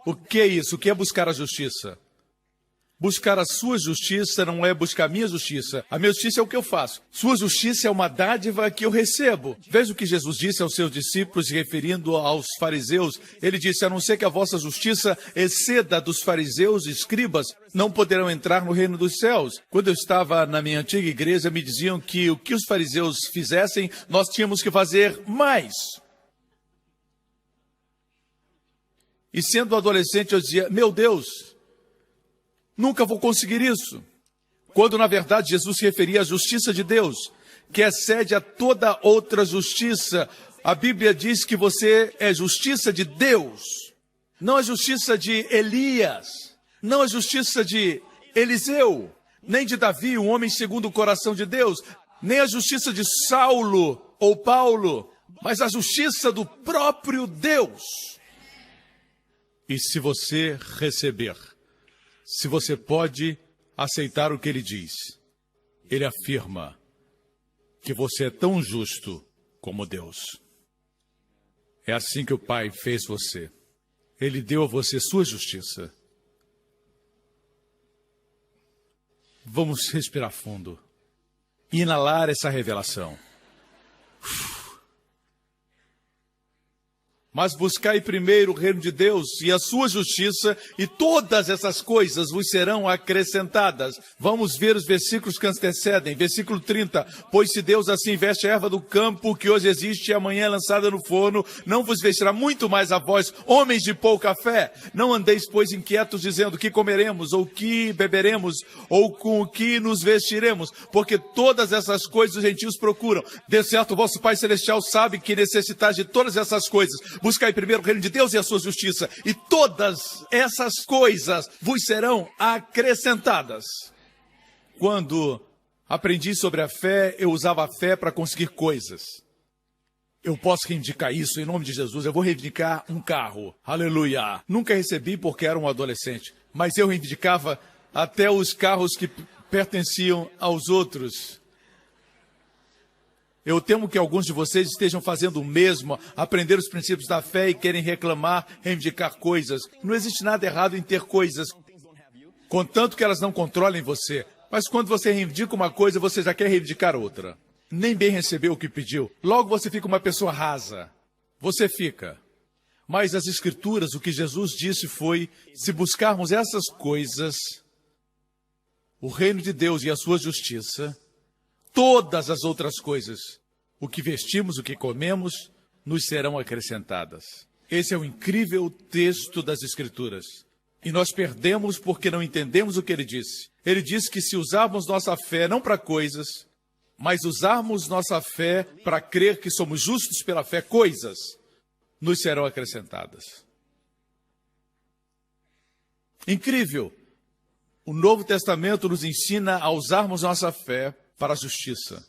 [SPEAKER 2] O que é isso? O que é buscar a justiça? Buscar a sua justiça não é buscar a minha justiça. A minha justiça é o que eu faço. Sua justiça é uma dádiva que eu recebo. Veja o que Jesus disse aos seus discípulos, se referindo aos fariseus. Ele disse, a não ser que a vossa justiça exceda dos fariseus e escribas, não poderão entrar no reino dos céus. Quando eu estava na minha antiga igreja, me diziam que o que os fariseus fizessem, nós tínhamos que fazer mais. E sendo adolescente, eu dizia, meu Deus, nunca vou conseguir isso. Quando, na verdade, Jesus se referia à justiça de Deus, que excede a toda outra justiça. A Bíblia diz que você é justiça de Deus, não a justiça de Elias, não a justiça de Eliseu, nem de Davi, um homem segundo o coração de Deus, nem a justiça de Saulo ou Paulo, mas a justiça do próprio Deus. E se você receber, se você pode aceitar o que ele diz, ele afirma que você é tão justo como Deus. É assim que o Pai fez você. Ele deu a você sua justiça. Vamos respirar fundo e inalar essa revelação. Mas buscai primeiro o reino de Deus e a sua justiça, e todas essas coisas vos serão acrescentadas. Vamos ver os versículos que antecedem. Versículo 30. Pois se Deus assim veste a erva do campo, que hoje existe e amanhã é lançada no forno, não vos vestirá muito mais a vós, homens de pouca fé? Não andeis, pois, inquietos, dizendo que comeremos, ou que beberemos, ou com o que nos vestiremos, porque todas essas coisas os gentios procuram. De certo, o vosso Pai Celestial sabe que necessitais de todas essas coisas. Buscai primeiro o reino de Deus e a sua justiça, e todas essas coisas vos serão acrescentadas. Quando aprendi sobre a fé, eu usava a fé para conseguir coisas. Eu posso reivindicar isso em nome de Jesus. Eu vou reivindicar um carro. Aleluia. Nunca recebi porque era um adolescente, mas eu reivindicava até os carros que pertenciam aos outros. Eu temo que alguns de vocês estejam fazendo o mesmo, aprender os princípios da fé e querem reclamar, reivindicar coisas. Não existe nada errado em ter coisas, contanto que elas não controlem você. Mas quando você reivindica uma coisa, você já quer reivindicar outra. Nem bem recebeu o que pediu. Logo você fica uma pessoa rasa. Você fica. Mas as Escrituras, o que Jesus disse foi, se buscarmos essas coisas, o reino de Deus e a sua justiça, todas as outras coisas, o que vestimos, o que comemos, nos serão acrescentadas. Esse é o incrível texto das Escrituras. E nós perdemos porque não entendemos o que ele disse. Ele disse que se usarmos nossa fé não para coisas, mas usarmos nossa fé para crer que somos justos pela fé, coisas nos serão acrescentadas. Incrível! O Novo Testamento nos ensina a usarmos nossa fé para a justiça.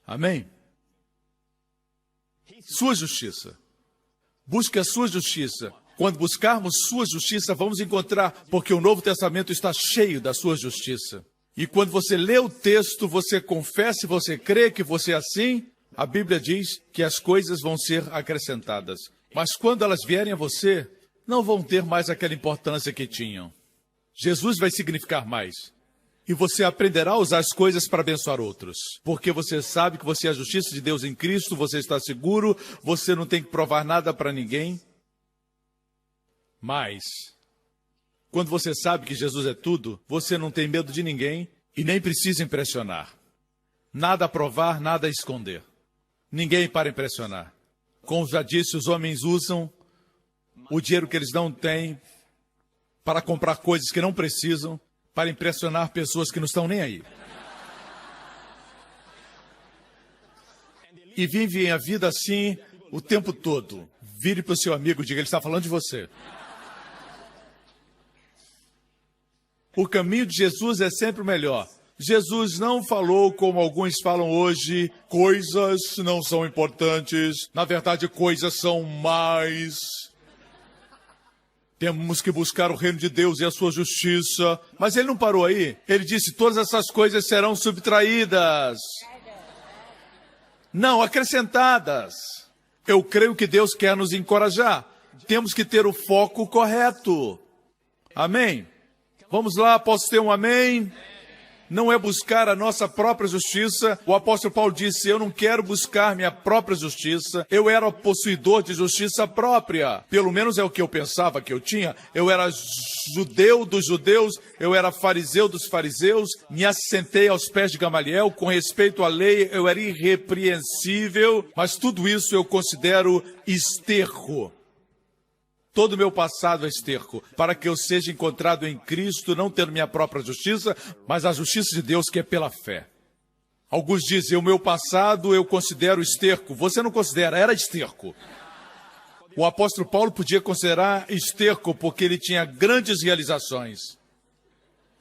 [SPEAKER 2] Amém? Sua justiça. Busque a sua justiça. Quando buscarmos sua justiça, vamos encontrar, porque o Novo Testamento está cheio da sua justiça. E quando você lê o texto, você confessa e você crê que você é assim, a Bíblia diz que as coisas vão ser acrescentadas. Mas quando elas vierem a você, não vão ter mais aquela importância que tinham. Jesus vai significar mais. E você aprenderá a usar as coisas para abençoar outros. Porque você sabe que você é a justiça de Deus em Cristo, você está seguro, você não tem que provar nada para ninguém. Mas, quando você sabe que Jesus é tudo, você não tem medo de ninguém e nem precisa impressionar. Nada a provar, nada a esconder. Ninguém para impressionar. Como já disse, os homens usam o dinheiro que eles não têm para comprar coisas que não precisam, para impressionar pessoas que não estão nem aí. E vivem a vida assim o tempo todo. Vire para o seu amigo e diga, ele está falando de você. O caminho de Jesus é sempre o melhor. Jesus não falou como alguns falam hoje, coisas não são importantes, na verdade coisas são mais. Temos que buscar o reino de Deus e a sua justiça. Mas ele não parou aí. Ele disse, todas essas coisas serão subtraídas. Não, acrescentadas. Eu creio que Deus quer nos encorajar. Temos que ter o foco correto. Amém? Vamos lá, posso ter um amém? Não é buscar a nossa própria justiça. O apóstolo Paulo disse, eu não quero buscar minha própria justiça. Eu era possuidor de justiça própria. Pelo menos é o que eu pensava que eu tinha. Eu era judeu dos judeus, eu era fariseu dos fariseus, me assentei aos pés de Gamaliel. Com respeito à lei, eu era irrepreensível. Mas tudo isso eu considero esterco. Todo o meu passado é esterco, para que eu seja encontrado em Cristo, não tendo minha própria justiça, mas a justiça de Deus que é pela fé. Alguns dizem, o meu passado eu considero esterco. Você não considera, era esterco. O apóstolo Paulo podia considerar esterco porque ele tinha grandes realizações.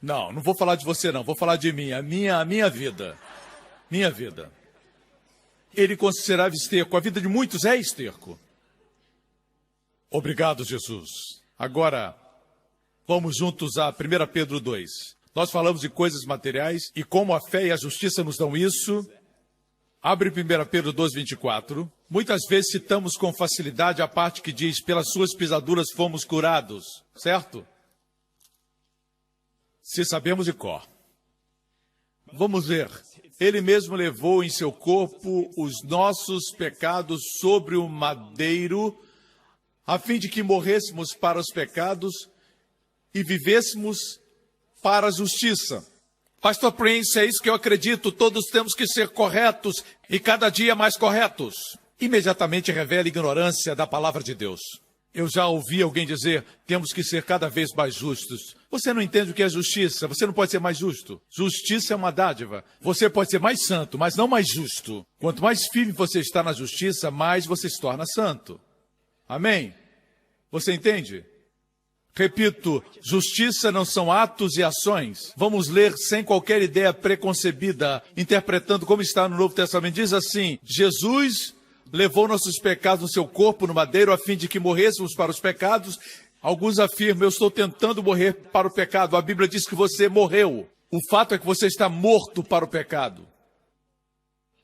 [SPEAKER 2] Não vou falar de você não, vou falar de mim, a minha vida. Minha vida. Ele considerava esterco, a vida de muitos é esterco. Obrigado, Jesus. Agora, vamos juntos a 1 Pedro 2. Nós falamos de coisas materiais e como a fé e a justiça nos dão isso. Abre 1 Pedro 2, 24. Muitas vezes citamos com facilidade a parte que diz, pelas suas pisaduras fomos curados, certo? Se sabemos de cor. Vamos ver. Ele mesmo levou em seu corpo os nossos pecados sobre o madeiro, a fim de que morrêssemos para os pecados e vivêssemos para a justiça. Pastor Prince, é isso que eu acredito, todos temos que ser corretos e cada dia mais corretos. Imediatamente revela a ignorância da palavra de Deus. Eu já ouvi alguém dizer, temos que ser cada vez mais justos. Você não entende o que é justiça, você não pode ser mais justo. Justiça é uma dádiva. Você pode ser mais santo, mas não mais justo. Quanto mais firme você está na justiça, mais você se torna santo. Amém? Você entende? Repito, justiça não são atos e ações. Vamos ler sem qualquer ideia preconcebida, interpretando como está no Novo Testamento. Diz assim, Jesus levou nossos pecados no seu corpo no madeiro, a fim de que morrêssemos para os pecados. Alguns afirmam, eu estou tentando morrer para o pecado. A Bíblia diz que você morreu. O fato é que você está morto para o pecado.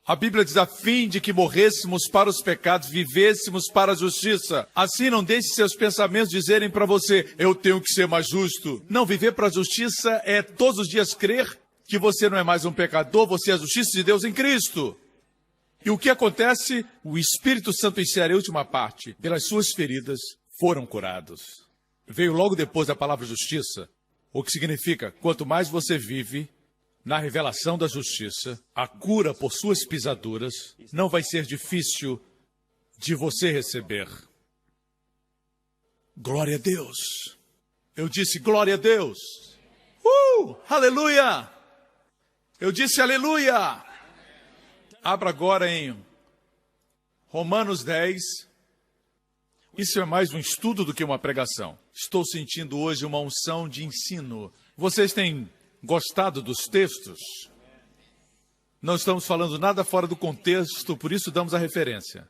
[SPEAKER 2] A Bíblia diz, a fim de que morrêssemos para os pecados, vivêssemos para a justiça. Assim, não deixe seus pensamentos dizerem para você, eu tenho que ser mais justo. Não, viver para a justiça é todos os dias crer que você não é mais um pecador, você é a justiça de Deus em Cristo. E o que acontece? O Espírito Santo insere a última parte. Pelas suas feridas foram curados. Veio logo depois da palavra justiça, o que significa, quanto mais você vive na revelação da justiça, a cura por suas pisaduras, não vai ser difícil de você receber. Glória a Deus. Eu disse glória a Deus. Aleluia. Eu disse aleluia. Abra agora em Romanos 10. Isso é mais um estudo do que uma pregação. Estou sentindo hoje uma unção de ensino. Vocês têm gostado dos textos? Não estamos falando nada fora do contexto, por isso damos a referência.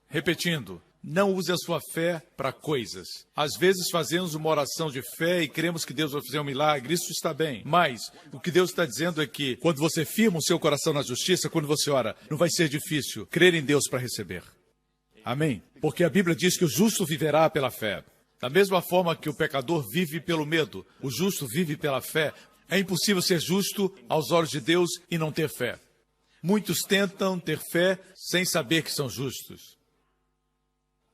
[SPEAKER 2] Repetindo, não use a sua fé para coisas. Às vezes fazemos uma oração de fé e cremos que Deus vai fazer um milagre, isso está bem. Mas o que Deus está dizendo é que quando você firma o seu coração na justiça, quando você ora, não vai ser difícil crer em Deus para receber. Amém? Porque a Bíblia diz que o justo viverá pela fé. Da mesma forma que o pecador vive pelo medo, o justo vive pela fé. É impossível ser justo aos olhos de Deus e não ter fé. Muitos tentam ter fé sem saber que são justos.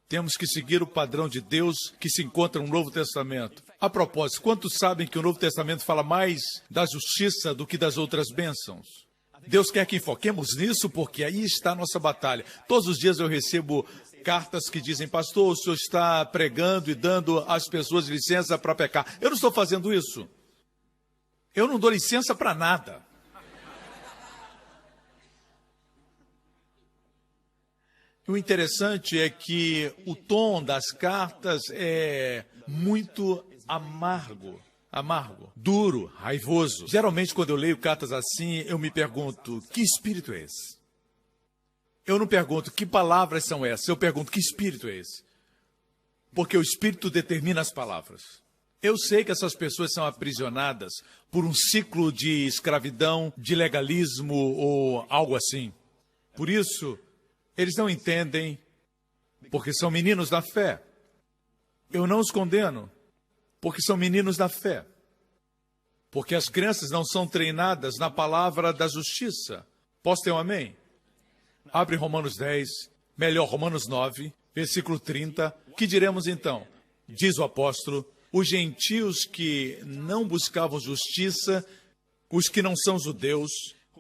[SPEAKER 2] Temos que seguir o padrão de Deus que se encontra no Novo Testamento. A propósito, quantos sabem que o Novo Testamento fala mais da justiça do que das outras bênçãos? Deus quer que enfoquemos nisso porque aí está a nossa batalha. Todos os dias eu recebo cartas que dizem, pastor, o senhor está pregando e dando às pessoas licença para pecar. Eu não estou fazendo isso. Eu não dou licença para nada. O interessante é que o tom das cartas é muito amargo, duro, raivoso. Geralmente, quando eu leio cartas assim, eu me pergunto, que espírito é esse? Eu não pergunto, que palavras são essas? Eu pergunto, que espírito é esse? Porque o espírito determina as palavras. Eu sei que essas pessoas são aprisionadas por um ciclo de escravidão, de legalismo ou algo assim. Por isso, eles não entendem, porque são meninos da fé. Eu não os condeno, porque são meninos da fé. Porque as crianças não são treinadas na palavra da justiça. Posso ter um amém? Abre Romanos 10, melhor, Romanos 9, versículo 30. Que diremos então? Diz o apóstolo, os gentios que não buscavam justiça, os que não são judeus,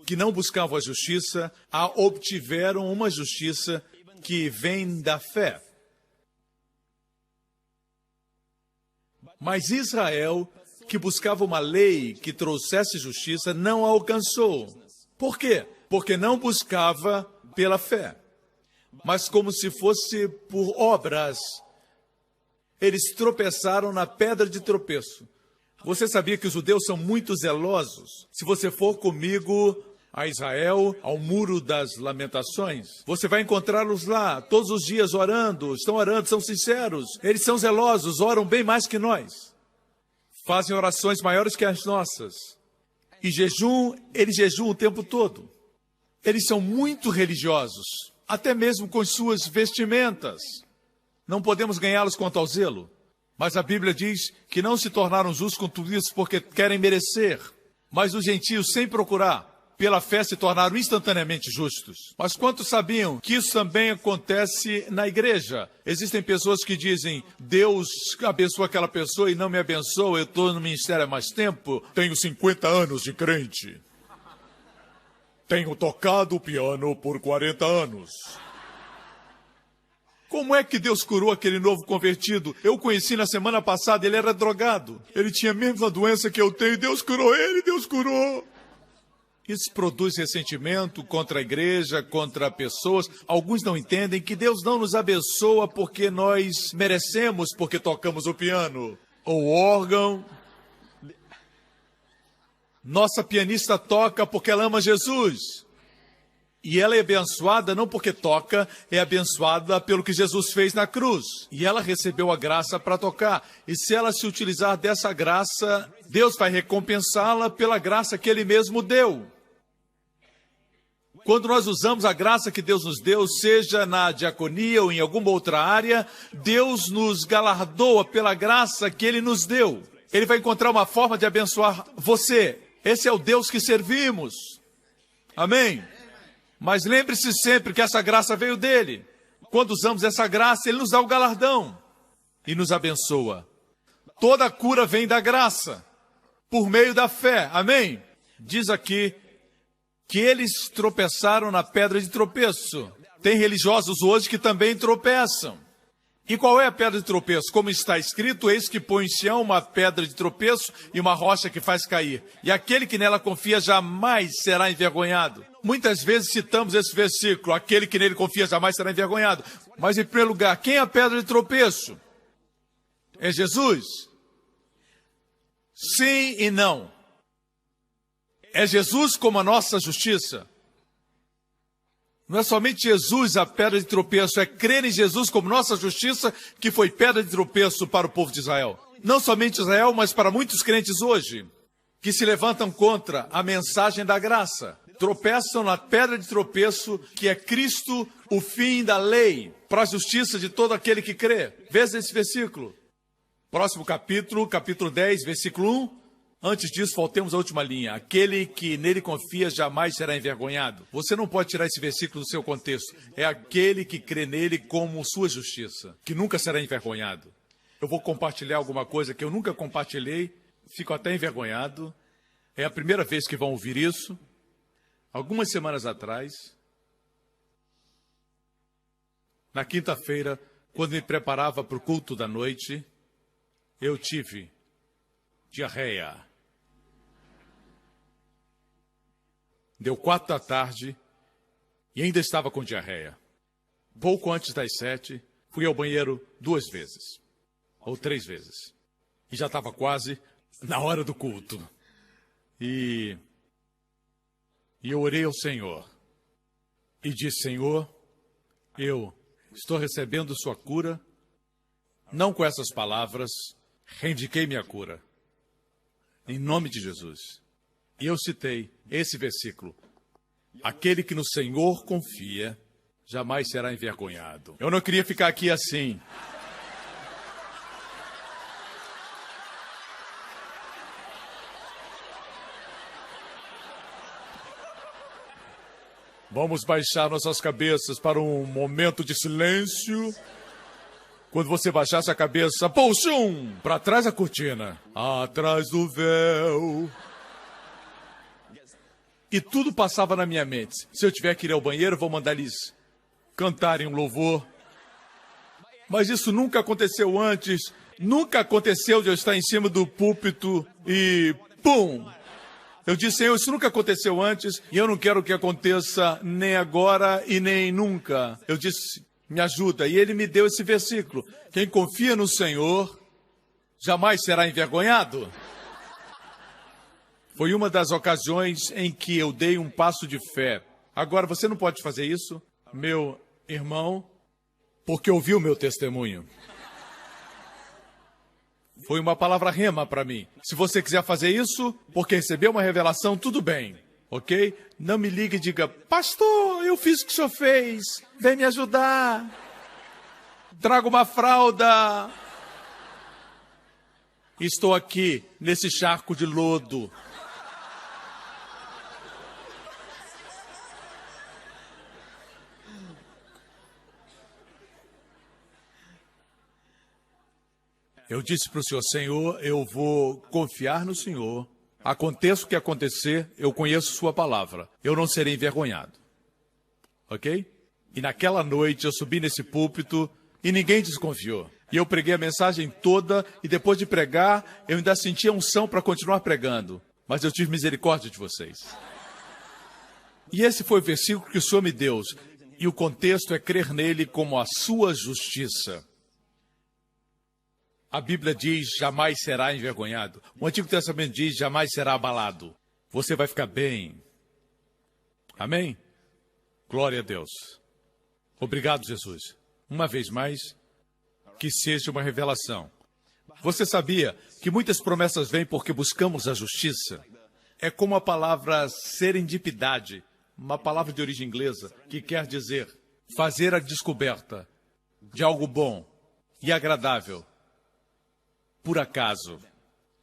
[SPEAKER 2] que não buscavam a justiça, obtiveram uma justiça que vem da fé. Mas Israel, que buscava uma lei que trouxesse justiça, não a alcançou. Por quê? Porque não buscava pela fé, mas como se fosse por obras. Eles tropeçaram na pedra de tropeço. Você sabia que os judeus são muito zelosos? Se você for comigo a Israel, ao Muro das Lamentações, você vai encontrá-los lá, todos os dias orando, estão orando, são sinceros. Eles são zelosos, oram bem mais que nós. Fazem orações maiores que as nossas. E eles jejuam o tempo todo. Eles são muito religiosos, até mesmo com suas vestimentas. Não podemos ganhá-los quanto ao zelo. Mas a Bíblia diz que não se tornaram justos com tudo isso porque querem merecer. Mas os gentios, sem procurar, pela fé se tornaram instantaneamente justos. Mas quantos sabiam que isso também acontece na igreja? Existem pessoas que dizem, Deus abençoa aquela pessoa e não me abençoa, eu estou no ministério há mais tempo, tenho 50 anos de crente. Tenho tocado o piano por 40 anos. Como é que Deus curou aquele novo convertido? Eu o conheci na semana passada, ele era drogado. Ele tinha a mesma doença que eu tenho, Deus curou ele, Deus curou. Isso produz ressentimento contra a igreja, contra pessoas. Alguns não entendem que Deus não nos abençoa porque nós merecemos, porque tocamos o piano ou o órgão. Nossa pianista toca porque ela ama Jesus. E ela é abençoada não porque toca, é abençoada pelo que Jesus fez na cruz. E ela recebeu a graça para tocar. E se ela se utilizar dessa graça, Deus vai recompensá-la pela graça que Ele mesmo deu. Quando nós usamos a graça que Deus nos deu, seja na diaconia ou em alguma outra área, Deus nos galardoa pela graça que Ele nos deu. Ele vai encontrar uma forma de abençoar você. Esse é o Deus que servimos. Amém? Mas lembre-se sempre que essa graça veio dele. Quando usamos essa graça, Ele nos dá o galardão e nos abençoa. Toda cura vem da graça, por meio da fé. Amém? Diz aqui que eles tropeçaram na pedra de tropeço. Tem religiosos hoje que também tropeçam. E qual é a pedra de tropeço? Como está escrito, eis que põe em Sião uma pedra de tropeço e uma rocha que faz cair. E aquele que nela confia jamais será envergonhado. Muitas vezes citamos esse versículo, aquele que nele confia jamais será envergonhado. Mas em primeiro lugar, quem é a pedra de tropeço? É Jesus? Sim e não. É Jesus como a nossa justiça? Não é somente Jesus a pedra de tropeço, é crer em Jesus como nossa justiça que foi pedra de tropeço para o povo de Israel. Não somente Israel, mas para muitos crentes hoje, que se levantam contra a mensagem da graça. Tropeçam na pedra de tropeço que é Cristo, o fim da lei, para a justiça de todo aquele que crê. Veja esse versículo. Próximo capítulo, capítulo 10, versículo 1. Antes disso, faltemos a última linha. Aquele que nele confia jamais será envergonhado. Você não pode tirar esse versículo do seu contexto. É aquele que crê nele como sua justiça, que nunca será envergonhado. Eu vou compartilhar alguma coisa que eu nunca compartilhei, fico até envergonhado. É a primeira vez que vão ouvir isso. Algumas semanas atrás, na quinta-feira, quando me preparava para o culto da noite, eu tive diarreia. Deu 4 da tarde e ainda estava com diarreia. Pouco antes das 7, fui ao banheiro 2 vezes, ou 3 vezes. E já estava quase na hora do culto. E eu orei ao Senhor e disse, Senhor, eu estou recebendo sua cura, não com essas palavras, reivindiquei minha cura. Em nome de Jesus. E eu citei esse versículo. Aquele que no Senhor confia, jamais será envergonhado. Eu não queria ficar aqui assim. Vamos baixar nossas cabeças para um momento de silêncio. Quando você baixasse a cabeça, puxum, para trás da cortina, atrás do véu. E tudo passava na minha mente. Se eu tiver que ir ao banheiro, vou mandar eles cantarem um louvor. Mas isso nunca aconteceu antes. Nunca aconteceu de eu estar em cima do púlpito e pum! Eu disse, Senhor, isso nunca aconteceu antes e eu não quero que aconteça nem agora e nem nunca. Eu disse, me ajuda. E ele me deu esse versículo. Quem confia no Senhor jamais será envergonhado. Foi uma das ocasiões em que eu dei um passo de fé. Agora, você não pode fazer isso, meu irmão, porque ouviu o meu testemunho. Foi uma palavra rema para mim. Se você quiser fazer isso, porque recebeu uma revelação, tudo bem, ok? Não me ligue e diga, pastor, eu fiz o que o senhor fez, vem me ajudar. Traga uma fralda. Estou aqui, nesse charco de lodo. Eu disse para o Senhor, Senhor, eu vou confiar no Senhor. Aconteça o que acontecer, eu conheço sua palavra. Eu não serei envergonhado. Ok? E naquela noite eu subi nesse púlpito e ninguém desconfiou. E eu preguei a mensagem toda e depois de pregar, eu ainda sentia unção para continuar pregando. Mas eu tive misericórdia de vocês. E esse foi o versículo que o Senhor me deu. E o contexto é crer nele como a sua justiça. A Bíblia diz, jamais será envergonhado. O Antigo Testamento diz, jamais será abalado. Você vai ficar bem. Amém? Glória a Deus. Obrigado, Jesus. Uma vez mais, que seja uma revelação. Você sabia que muitas promessas vêm porque buscamos a justiça? É como a palavra serendipidade. uma palavra de origem inglesa que quer dizer fazer a descoberta de algo bom e agradável. Por acaso,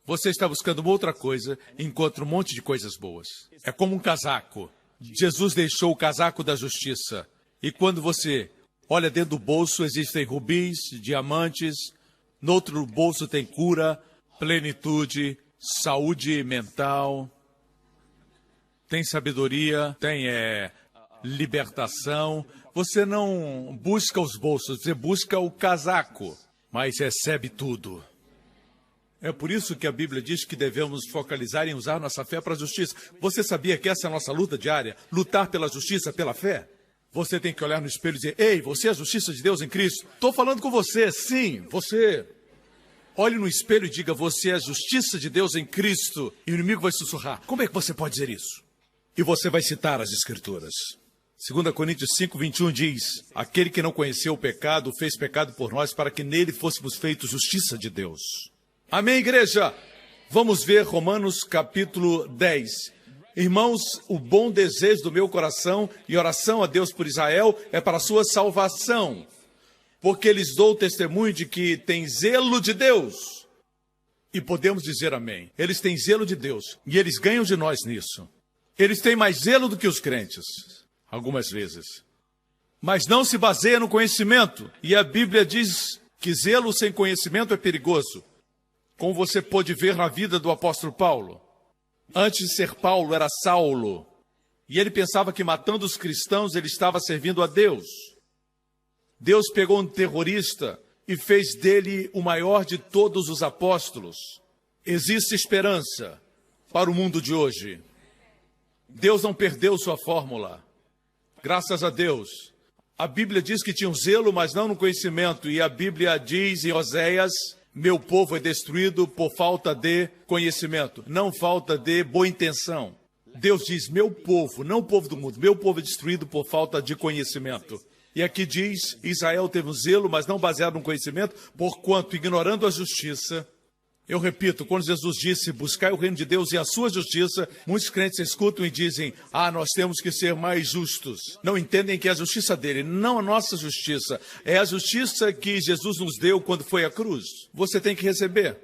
[SPEAKER 2] você está buscando uma outra coisa e encontra um monte de coisas boas. É como um casaco. Jesus deixou o casaco da justiça. E quando você olha dentro do bolso, existem rubis, diamantes. No outro bolso tem cura, plenitude, saúde mental. Tem sabedoria, tem libertação. Você não busca os bolsos, você busca o casaco, mas recebe tudo. É por isso que a Bíblia diz que devemos focalizar em usar nossa fé para a justiça. Você sabia que essa é a nossa luta diária? Lutar pela justiça, pela fé? Você tem que olhar no espelho e dizer, ei, você é a justiça de Deus em Cristo. Estou falando com você, sim, você. Olhe no espelho e diga, você é a justiça de Deus em Cristo. E o inimigo vai sussurrar, como é que você pode dizer isso? E você vai citar as Escrituras. 2 Coríntios 5:21 diz, aquele que não conheceu o pecado, fez pecado por nós, para que nele fôssemos feitos justiça de Deus. Amém, igreja? Vamos ver Romanos capítulo 10. Irmãos, o bom desejo do meu coração e oração a Deus por Israel é para a sua salvação, porque lhes dou testemunho de que tem zelo de Deus. E podemos dizer amém. Eles têm zelo de Deus e eles ganham de nós nisso. Eles têm mais zelo do que os crentes, algumas vezes. Mas não se baseia no conhecimento. E a Bíblia diz que zelo sem conhecimento é perigoso. Como você pôde ver na vida do apóstolo Paulo. Antes de ser Paulo, era Saulo. E ele pensava que matando os cristãos, ele estava servindo a Deus. Deus pegou um terrorista e fez dele o maior de todos os apóstolos. Existe esperança para o mundo de hoje. Deus não perdeu sua fórmula. Graças a Deus. A Bíblia diz que tinham zelo, mas não no conhecimento. E a Bíblia diz em Oséias, meu povo é destruído por falta de conhecimento, não falta de boa intenção. Deus diz, meu povo, não o povo do mundo, meu povo é destruído por falta de conhecimento. E aqui diz, Israel teve um zelo, mas não baseado no conhecimento, porquanto, ignorando a justiça, eu repito, quando Jesus disse, buscai o reino de Deus e a sua justiça, muitos crentes escutam e dizem, nós temos que ser mais justos. Não entendem que é a justiça dele, não a nossa justiça. É a justiça que Jesus nos deu quando foi à cruz. Você tem que receber.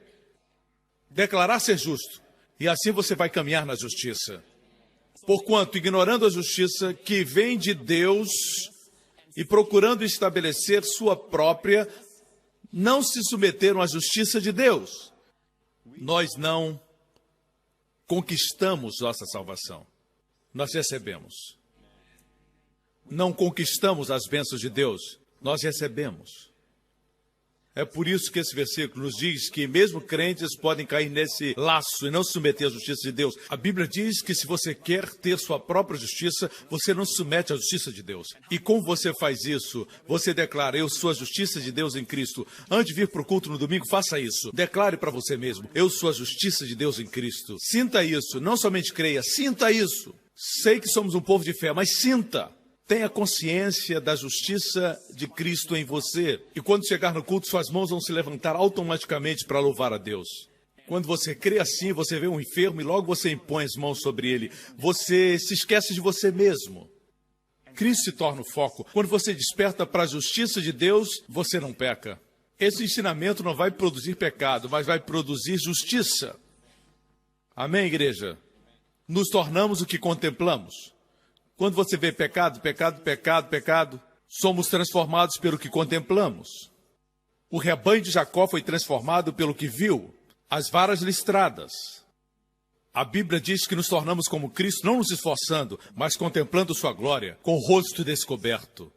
[SPEAKER 2] Declarar ser justo. E assim você vai caminhar na justiça. Porquanto, ignorando a justiça que vem de Deus e procurando estabelecer sua própria, não se submeteram à justiça de Deus. Nós não conquistamos nossa salvação. Nós recebemos. Não conquistamos as bênçãos de Deus. Nós recebemos. É por isso que esse versículo nos diz que mesmo crentes podem cair nesse laço e não se submeter à justiça de Deus. A Bíblia diz que se você quer ter sua própria justiça, você não se submete à justiça de Deus. E como você faz isso? Você declara, eu sou a justiça de Deus em Cristo. Antes de vir para o culto no domingo, faça isso. Declare para você mesmo, eu sou a justiça de Deus em Cristo. Sinta isso, não somente creia, sinta isso. Sei que somos um povo de fé, mas sinta. Tenha consciência da justiça de Cristo em você. E quando chegar no culto, suas mãos vão se levantar automaticamente para louvar a Deus. Quando você crê assim, você vê um enfermo e logo você impõe as mãos sobre ele. Você se esquece de você mesmo. Cristo se torna o foco. Quando você desperta para a justiça de Deus, você não peca. Esse ensinamento não vai produzir pecado, mas vai produzir justiça. Amém, igreja? Nos tornamos o que contemplamos. Quando você vê pecado, pecado, pecado, pecado, somos transformados pelo que contemplamos. O rebanho de Jacó foi transformado pelo que viu, as varas listradas. A Bíblia diz que nos tornamos como Cristo, não nos esforçando, mas contemplando sua glória, com o rosto descoberto.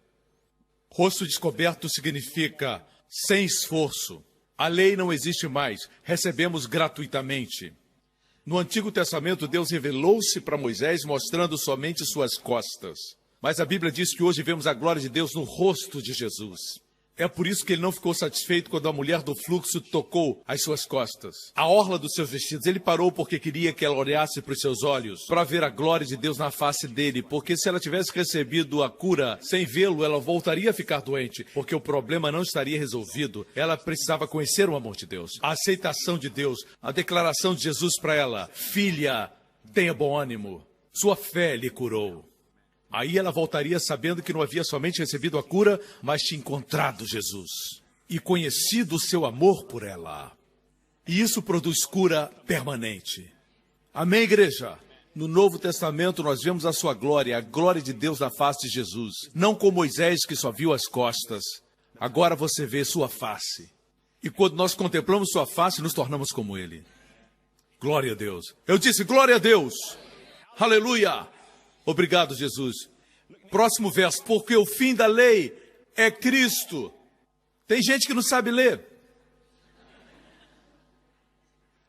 [SPEAKER 2] Rosto descoberto significa sem esforço. A lei não existe mais, recebemos gratuitamente. No Antigo Testamento, Deus revelou-se para Moisés, mostrando somente suas costas. Mas a Bíblia diz que hoje vemos a glória de Deus no rosto de Jesus. É por isso que ele não ficou satisfeito quando a mulher do fluxo tocou as suas costas, a orla dos seus vestidos. Ele parou porque queria que ela olhasse para os seus olhos, para ver a glória de Deus na face dele, porque se ela tivesse recebido a cura sem vê-lo, ela voltaria a ficar doente, porque o problema não estaria resolvido. Ela precisava conhecer o amor de Deus, a aceitação de Deus, a declaração de Jesus para ela: filha, tenha bom ânimo, sua fé lhe curou. Aí ela voltaria sabendo que não havia somente recebido a cura, mas tinha encontrado Jesus e conhecido o seu amor por ela. E isso produz cura permanente. Amém, igreja? No Novo Testamento nós vemos a sua glória, a glória de Deus na face de Jesus. Não como Moisés que só viu as costas. Agora você vê sua face. E quando nós contemplamos sua face, nos tornamos como ele. Glória a Deus. Eu disse glória a Deus. Aleluia. Obrigado, Jesus. Próximo verso. Porque o fim da lei é Cristo. Tem gente que não sabe ler.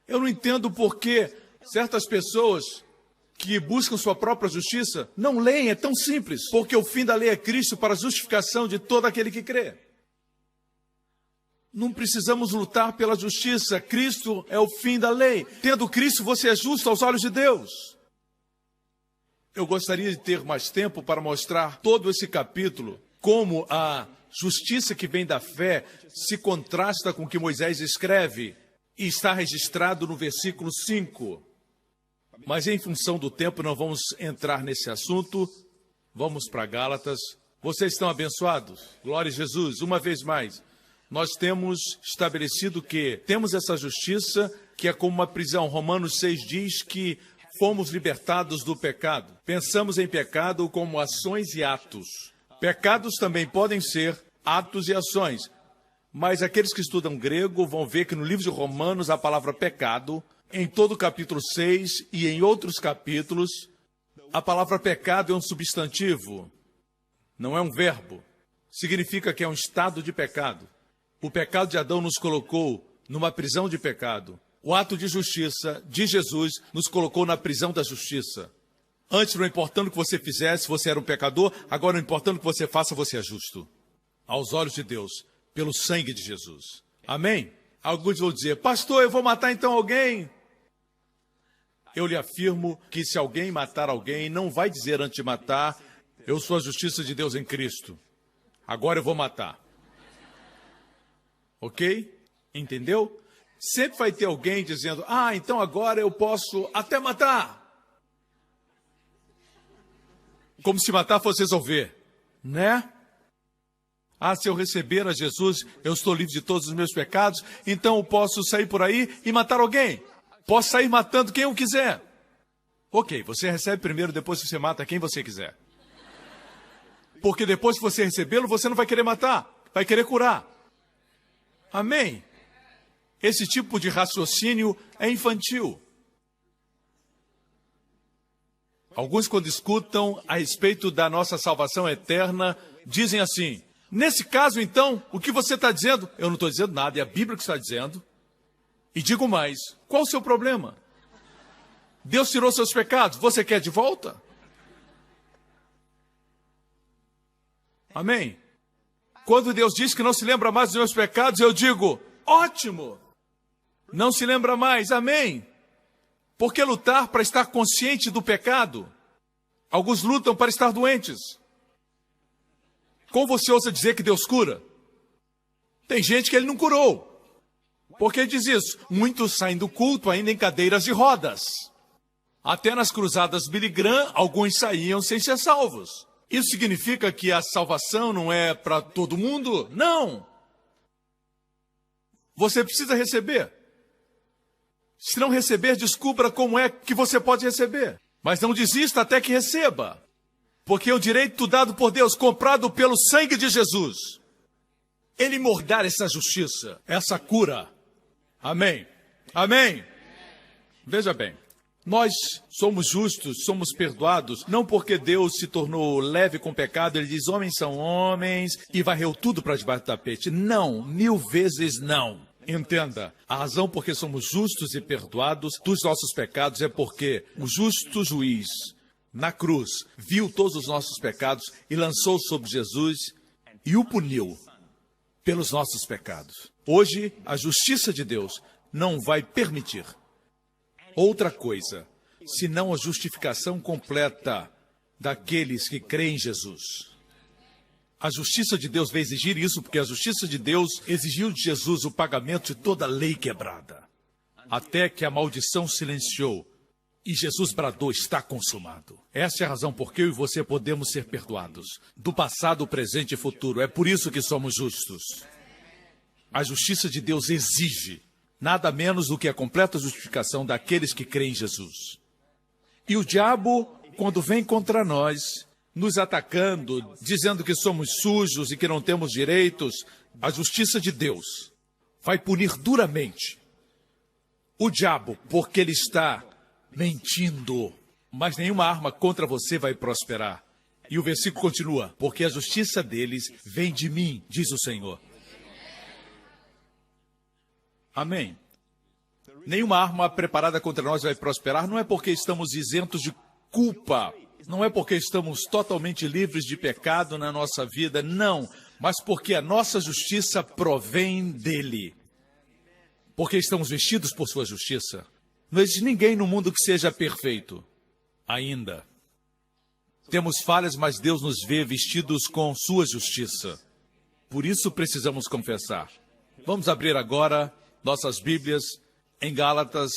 [SPEAKER 2] Eu não entendo por que certas pessoas que buscam sua própria justiça não leem. É tão simples. Porque o fim da lei é Cristo para a justificação de todo aquele que crê. Não precisamos lutar pela justiça. Cristo é o fim da lei. Tendo Cristo, você é justo aos olhos de Deus. Eu gostaria de ter mais tempo para mostrar todo esse capítulo, como a justiça que vem da fé se contrasta com o que Moisés escreve e está registrado no versículo 5. Mas em função do tempo não vamos entrar nesse assunto. Vamos para Gálatas. Vocês estão abençoados? Glória a Jesus. Uma vez mais, nós temos estabelecido que temos essa justiça que é como uma prisão. Romanos 6 diz que fomos libertados do pecado. Pensamos em pecado como ações e atos. Pecados também podem ser atos e ações. Mas aqueles que estudam grego vão ver que no livro de Romanos a palavra pecado, em todo o capítulo 6 e em outros capítulos, a palavra pecado é um substantivo, não é um verbo. Significa que é um estado de pecado. O pecado de Adão nos colocou numa prisão de pecado. O ato de justiça de Jesus nos colocou na prisão da justiça. Antes, não importando o que você fizesse, você era um pecador. Agora, não importando o que você faça, você é justo. Aos olhos de Deus, pelo sangue de Jesus. Amém? Alguns vão dizer, pastor, eu vou matar então alguém. Eu lhe afirmo que se alguém matar alguém, não vai dizer antes de matar, eu sou a justiça de Deus em Cristo. Agora eu vou matar. Ok? Entendeu? Sempre vai ter alguém dizendo, então agora eu posso até matar. Como se matar fosse resolver, né? Se eu receber a Jesus, eu estou livre de todos os meus pecados, então eu posso sair por aí e matar alguém. Posso sair matando quem eu quiser. Ok, você recebe primeiro, depois você mata quem você quiser. Porque depois que você recebê-lo, você não vai querer matar, vai querer curar. Amém? Esse tipo de raciocínio é infantil. Alguns, quando escutam a respeito da nossa salvação eterna, dizem assim, nesse caso, então, o que você está dizendo? Eu não estou dizendo nada, é a Bíblia que está dizendo. E digo mais, qual o seu problema? Deus tirou seus pecados, você quer de volta? Amém? Quando Deus diz que não se lembra mais dos meus pecados, eu digo, ótimo! Não se lembra mais, amém? Por que lutar para estar consciente do pecado? Alguns lutam para estar doentes. Como você ousa dizer que Deus cura? Tem gente que ele não curou. Por que diz isso? Muitos saem do culto ainda em cadeiras de rodas. Até nas cruzadas Billy Graham, alguns saíam sem ser salvos. Isso significa que a salvação não é para todo mundo? Não! Você precisa receber. Se não receber, descubra como é que você pode receber. Mas não desista até que receba. Porque é o direito dado por Deus, comprado pelo sangue de Jesus. Ele mordar essa justiça, essa cura. Amém. Amém. Veja bem, nós somos justos, somos perdoados, não porque Deus se tornou leve com o pecado, ele diz, homens são homens, e varreu tudo para debaixo do tapete. Não, 1000 vezes não. Entenda, a razão por que somos justos e perdoados dos nossos pecados é porque o justo juiz, na cruz, viu todos os nossos pecados e lançou sobre Jesus e o puniu pelos nossos pecados. Hoje, a justiça de Deus não vai permitir outra coisa, senão a justificação completa daqueles que creem em Jesus. A justiça de Deus vai exigir isso, porque a justiça de Deus exigiu de Jesus o pagamento de toda a lei quebrada. Até que a maldição silenciou E Jesus bradou, está consumado. Essa é a razão por que eu e você podemos ser perdoados. Do passado, presente e futuro. É por isso que somos justos. A justiça de Deus exige nada menos do que a completa justificação daqueles que creem em Jesus. E o diabo, quando vem contra nós, nos atacando, dizendo que somos sujos e que não temos direitos, a justiça de Deus vai punir duramente o diabo, porque ele está mentindo. Mas nenhuma arma contra você vai prosperar. E o versículo continua, porque a justiça deles vem de mim, diz o Senhor. Amém. Nenhuma arma preparada contra nós vai prosperar, não é porque estamos isentos de culpa, não é porque estamos totalmente livres de pecado na nossa vida, não, mas porque a nossa justiça provém dele. Porque estamos vestidos por sua justiça. Não existe ninguém no mundo que seja perfeito, ainda. Temos falhas, mas Deus nos vê vestidos com sua justiça. Por isso precisamos confessar. Vamos abrir agora nossas Bíblias em Gálatas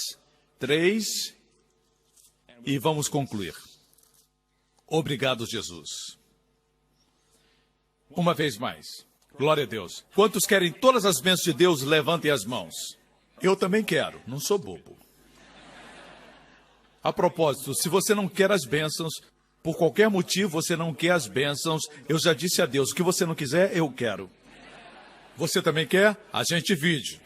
[SPEAKER 2] 3 e vamos concluir. Obrigado, Jesus. Uma vez mais, glória a Deus. Quantos querem todas as bênçãos de Deus, levantem as mãos. Eu também quero, não sou bobo. A propósito, se você não quer as bênçãos, por qualquer motivo você não quer as bênçãos, eu já disse a Deus, o que você não quiser, eu quero. Você também quer? A gente vide.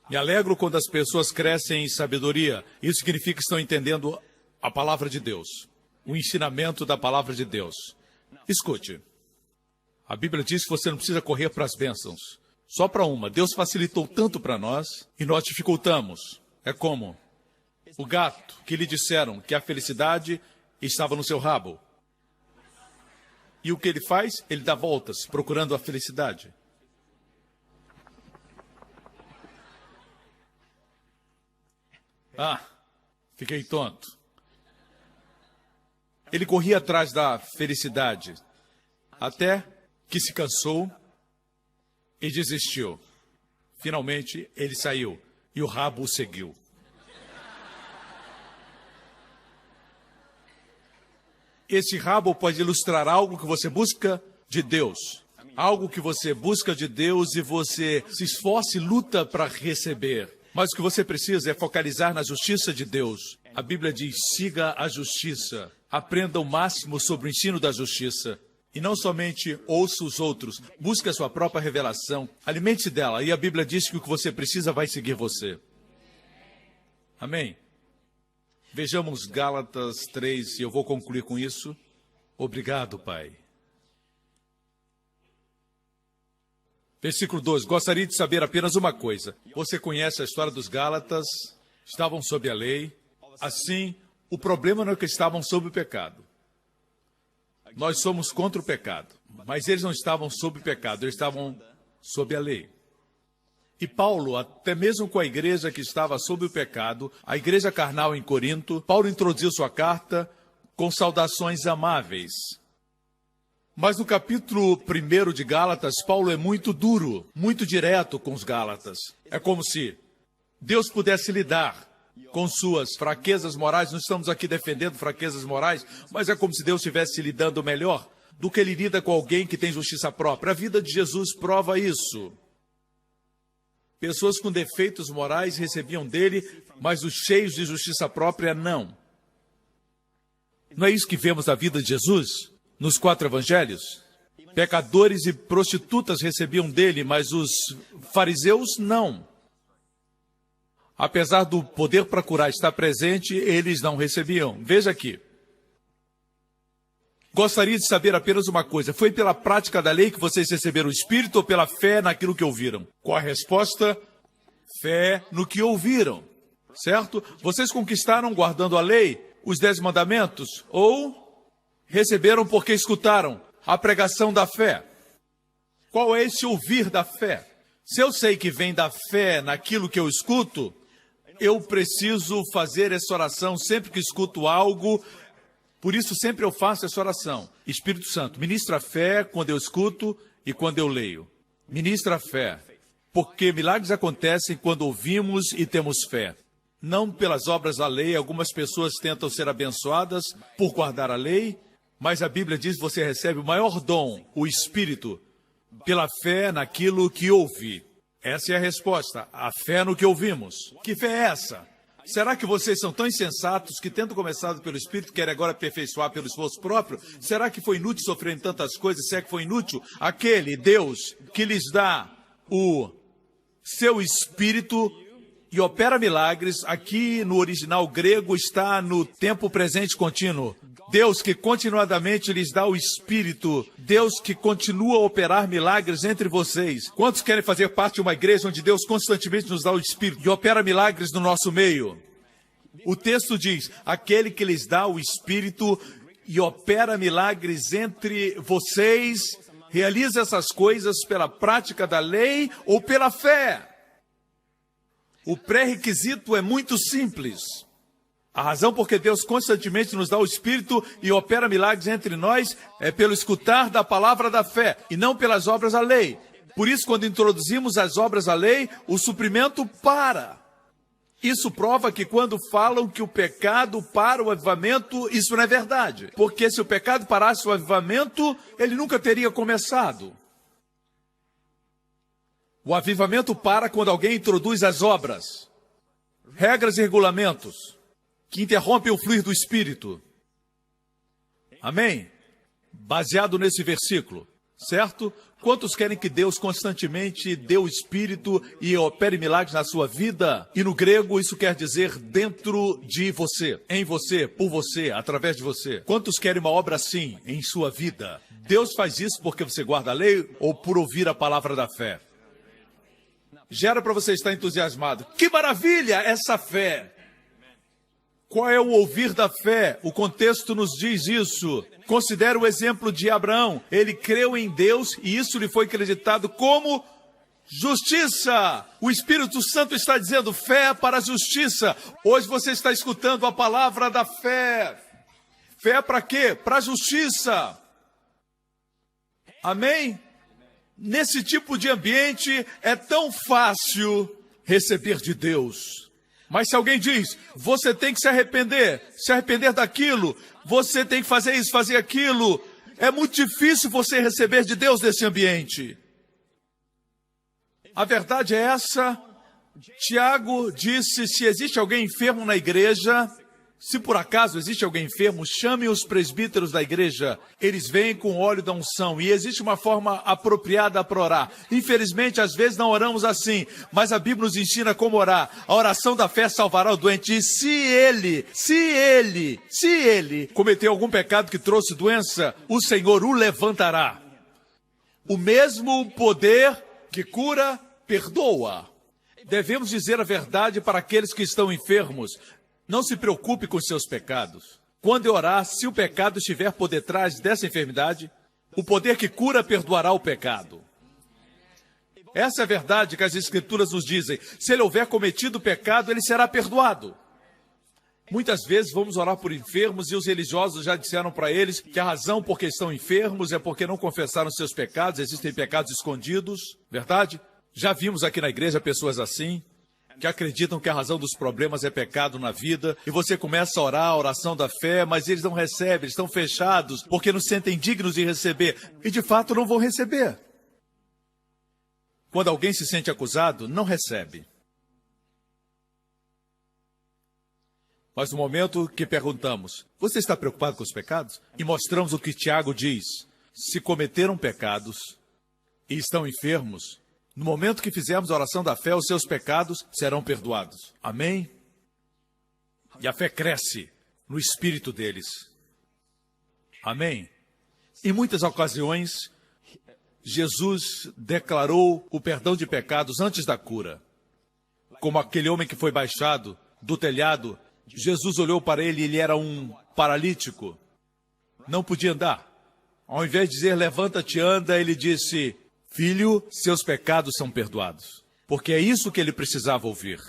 [SPEAKER 2] Me alegro quando as pessoas crescem em sabedoria. Isso significa que estão entendendo a palavra de Deus, o ensinamento da palavra de Deus. Escute, a Bíblia diz que você não precisa correr para as bênçãos, só para uma. Deus facilitou tanto para nós e nós dificultamos. É como o gato que lhe disseram que a felicidade estava no seu rabo. E o que ele faz? Ele dá voltas procurando a felicidade. Ah, fiquei tonto. Ele corria atrás da felicidade, até que se cansou e desistiu. Finalmente, ele saiu e o rabo o seguiu. Esse rabo pode ilustrar algo que você busca de Deus. Algo que você busca de Deus e você se esforça e luta para receber. Mas o que você precisa é focalizar na justiça de Deus. A Bíblia diz, siga a justiça. Aprenda o máximo sobre o ensino da justiça. E não somente ouça os outros. Busque a sua própria revelação. Alimente-se dela. E a Bíblia diz que o que você precisa vai seguir você. Amém? Vejamos Gálatas 3 e eu vou concluir com isso. Obrigado, Pai. Versículo 12. Gostaria de saber apenas uma coisa. Você conhece a história dos Gálatas? Estavam sob a lei. Assim, o problema não é que estavam sob o pecado. Nós somos contra o pecado. Mas eles não estavam sob o pecado, eles estavam sob a lei. E Paulo, até mesmo com a igreja que estava sob o pecado, a igreja carnal em Corinto, Paulo introduziu sua carta com saudações amáveis. Mas no capítulo 1 de Gálatas, Paulo é muito duro, muito direto com os Gálatas. É como se Deus pudesse lidar com suas fraquezas morais. Não estamos aqui defendendo fraquezas morais, mas é como se Deus estivesse lidando melhor do que ele lida com alguém que tem justiça própria. A vida de Jesus prova isso. Pessoas com defeitos morais recebiam dele, mas os cheios de justiça própria não. Não é isso que vemos na vida de Jesus? Nos 4 evangelhos? Pecadores e prostitutas recebiam dele, mas os fariseus não. Apesar do poder para curar estar presente, eles não recebiam. Veja aqui. Gostaria de saber apenas uma coisa. Foi pela prática da lei que vocês receberam o Espírito ou pela fé naquilo que ouviram? Qual a resposta? Fé no que ouviram. Certo? Vocês conquistaram guardando a lei, os 10 mandamentos? Ou receberam porque escutaram a pregação da fé? Qual é esse ouvir da fé? Se eu sei que vem da fé naquilo que eu escuto, eu preciso fazer essa oração sempre que escuto algo. Por isso, sempre eu faço essa oração. Espírito Santo, ministra a fé quando eu escuto e quando eu leio. Ministra a fé. Porque milagres acontecem quando ouvimos e temos fé. Não pelas obras da lei. Algumas pessoas tentam ser abençoadas por guardar a lei, mas a Bíblia diz que você recebe o maior dom, o Espírito, pela fé naquilo que ouve. Essa é a resposta, a fé no que ouvimos. Que fé é essa? Será que vocês são tão insensatos que, tendo começado pelo Espírito, querem agora aperfeiçoar pelo esforço próprio? Será que foi inútil sofrer em tantas coisas? Se é que foi inútil, aquele Deus que lhes dá o seu Espírito e opera milagres, aqui no original grego está no tempo presente contínuo. Deus que continuadamente lhes dá o Espírito. Deus que continua a operar milagres entre vocês. Quantos querem fazer parte de uma igreja onde Deus constantemente nos dá o Espírito e opera milagres no nosso meio? O texto diz, aquele que lhes dá o Espírito e opera milagres entre vocês, realiza essas coisas pela prática da lei ou pela fé. O pré-requisito é muito simples. A razão por que Deus constantemente nos dá o Espírito e opera milagres entre nós é pelo escutar da palavra da fé e não pelas obras da lei. Por isso, quando introduzimos as obras da lei, o suprimento para. Isso prova que quando falam que o pecado para o avivamento, isso não é verdade. Porque se o pecado parasse o avivamento, ele nunca teria começado. O avivamento para quando alguém introduz as obras, regras e regulamentos, que interrompem o fluir do Espírito. Amém? Baseado nesse versículo, certo? Quantos querem que Deus constantemente dê o Espírito e opere milagres na sua vida? E no grego isso quer dizer dentro de você, em você, por você, através de você. Quantos querem uma obra assim em sua vida? Deus faz isso porque você guarda a lei ou por ouvir a palavra da fé? Gera para você estar entusiasmado. Que maravilha essa fé! Qual é o ouvir da fé? O contexto nos diz isso. Considere o exemplo de Abraão. Ele creu em Deus e isso lhe foi acreditado como justiça. O Espírito Santo está dizendo fé para a justiça. Hoje você está escutando a palavra da fé. Fé para quê? Para a justiça. Amém? Nesse tipo de ambiente é tão fácil receber de Deus. Mas se alguém diz, você tem que se arrepender daquilo, você tem que fazer isso, fazer aquilo, é muito difícil você receber de Deus nesse ambiente. A verdade é essa. Tiago disse, se existe alguém enfermo na igreja, se por acaso existe alguém enfermo, chame os presbíteros da igreja. Eles vêm com óleo da unção e existe uma forma apropriada para orar. Infelizmente, às vezes não oramos assim, mas a Bíblia nos ensina como orar. A oração da fé salvará o doente. E se ele cometeu algum pecado que trouxe doença, o Senhor o levantará. O mesmo poder que cura, perdoa. Devemos dizer a verdade para aqueles que estão enfermos. Não se preocupe com seus pecados. Quando eu orar, se o pecado estiver por detrás dessa enfermidade, o poder que cura perdoará o pecado. Essa é a verdade que as Escrituras nos dizem. Se ele houver cometido pecado, ele será perdoado. Muitas vezes vamos orar por enfermos e os religiosos já disseram para eles que a razão por que estão enfermos é porque não confessaram seus pecados, existem pecados escondidos, verdade? Já vimos aqui na igreja pessoas assim, que acreditam que a razão dos problemas é pecado na vida, e você começa a orar a oração da fé, mas eles não recebem, eles estão fechados, porque não se sentem dignos de receber, e de fato não vão receber. Quando alguém se sente acusado, não recebe. Mas no momento que perguntamos, você está preocupado com os pecados? E mostramos o que Tiago diz, se cometeram pecados e estão enfermos, no momento que fizermos a oração da fé, os seus pecados serão perdoados. Amém? E a fé cresce no espírito deles. Amém? Em muitas ocasiões, Jesus declarou o perdão de pecados antes da cura. Como aquele homem que foi baixado do telhado, Jesus olhou para ele e ele era um paralítico. Não podia andar. Ao invés de dizer, levanta-te, anda, ele disse, filho, seus pecados são perdoados. Porque é isso que ele precisava ouvir.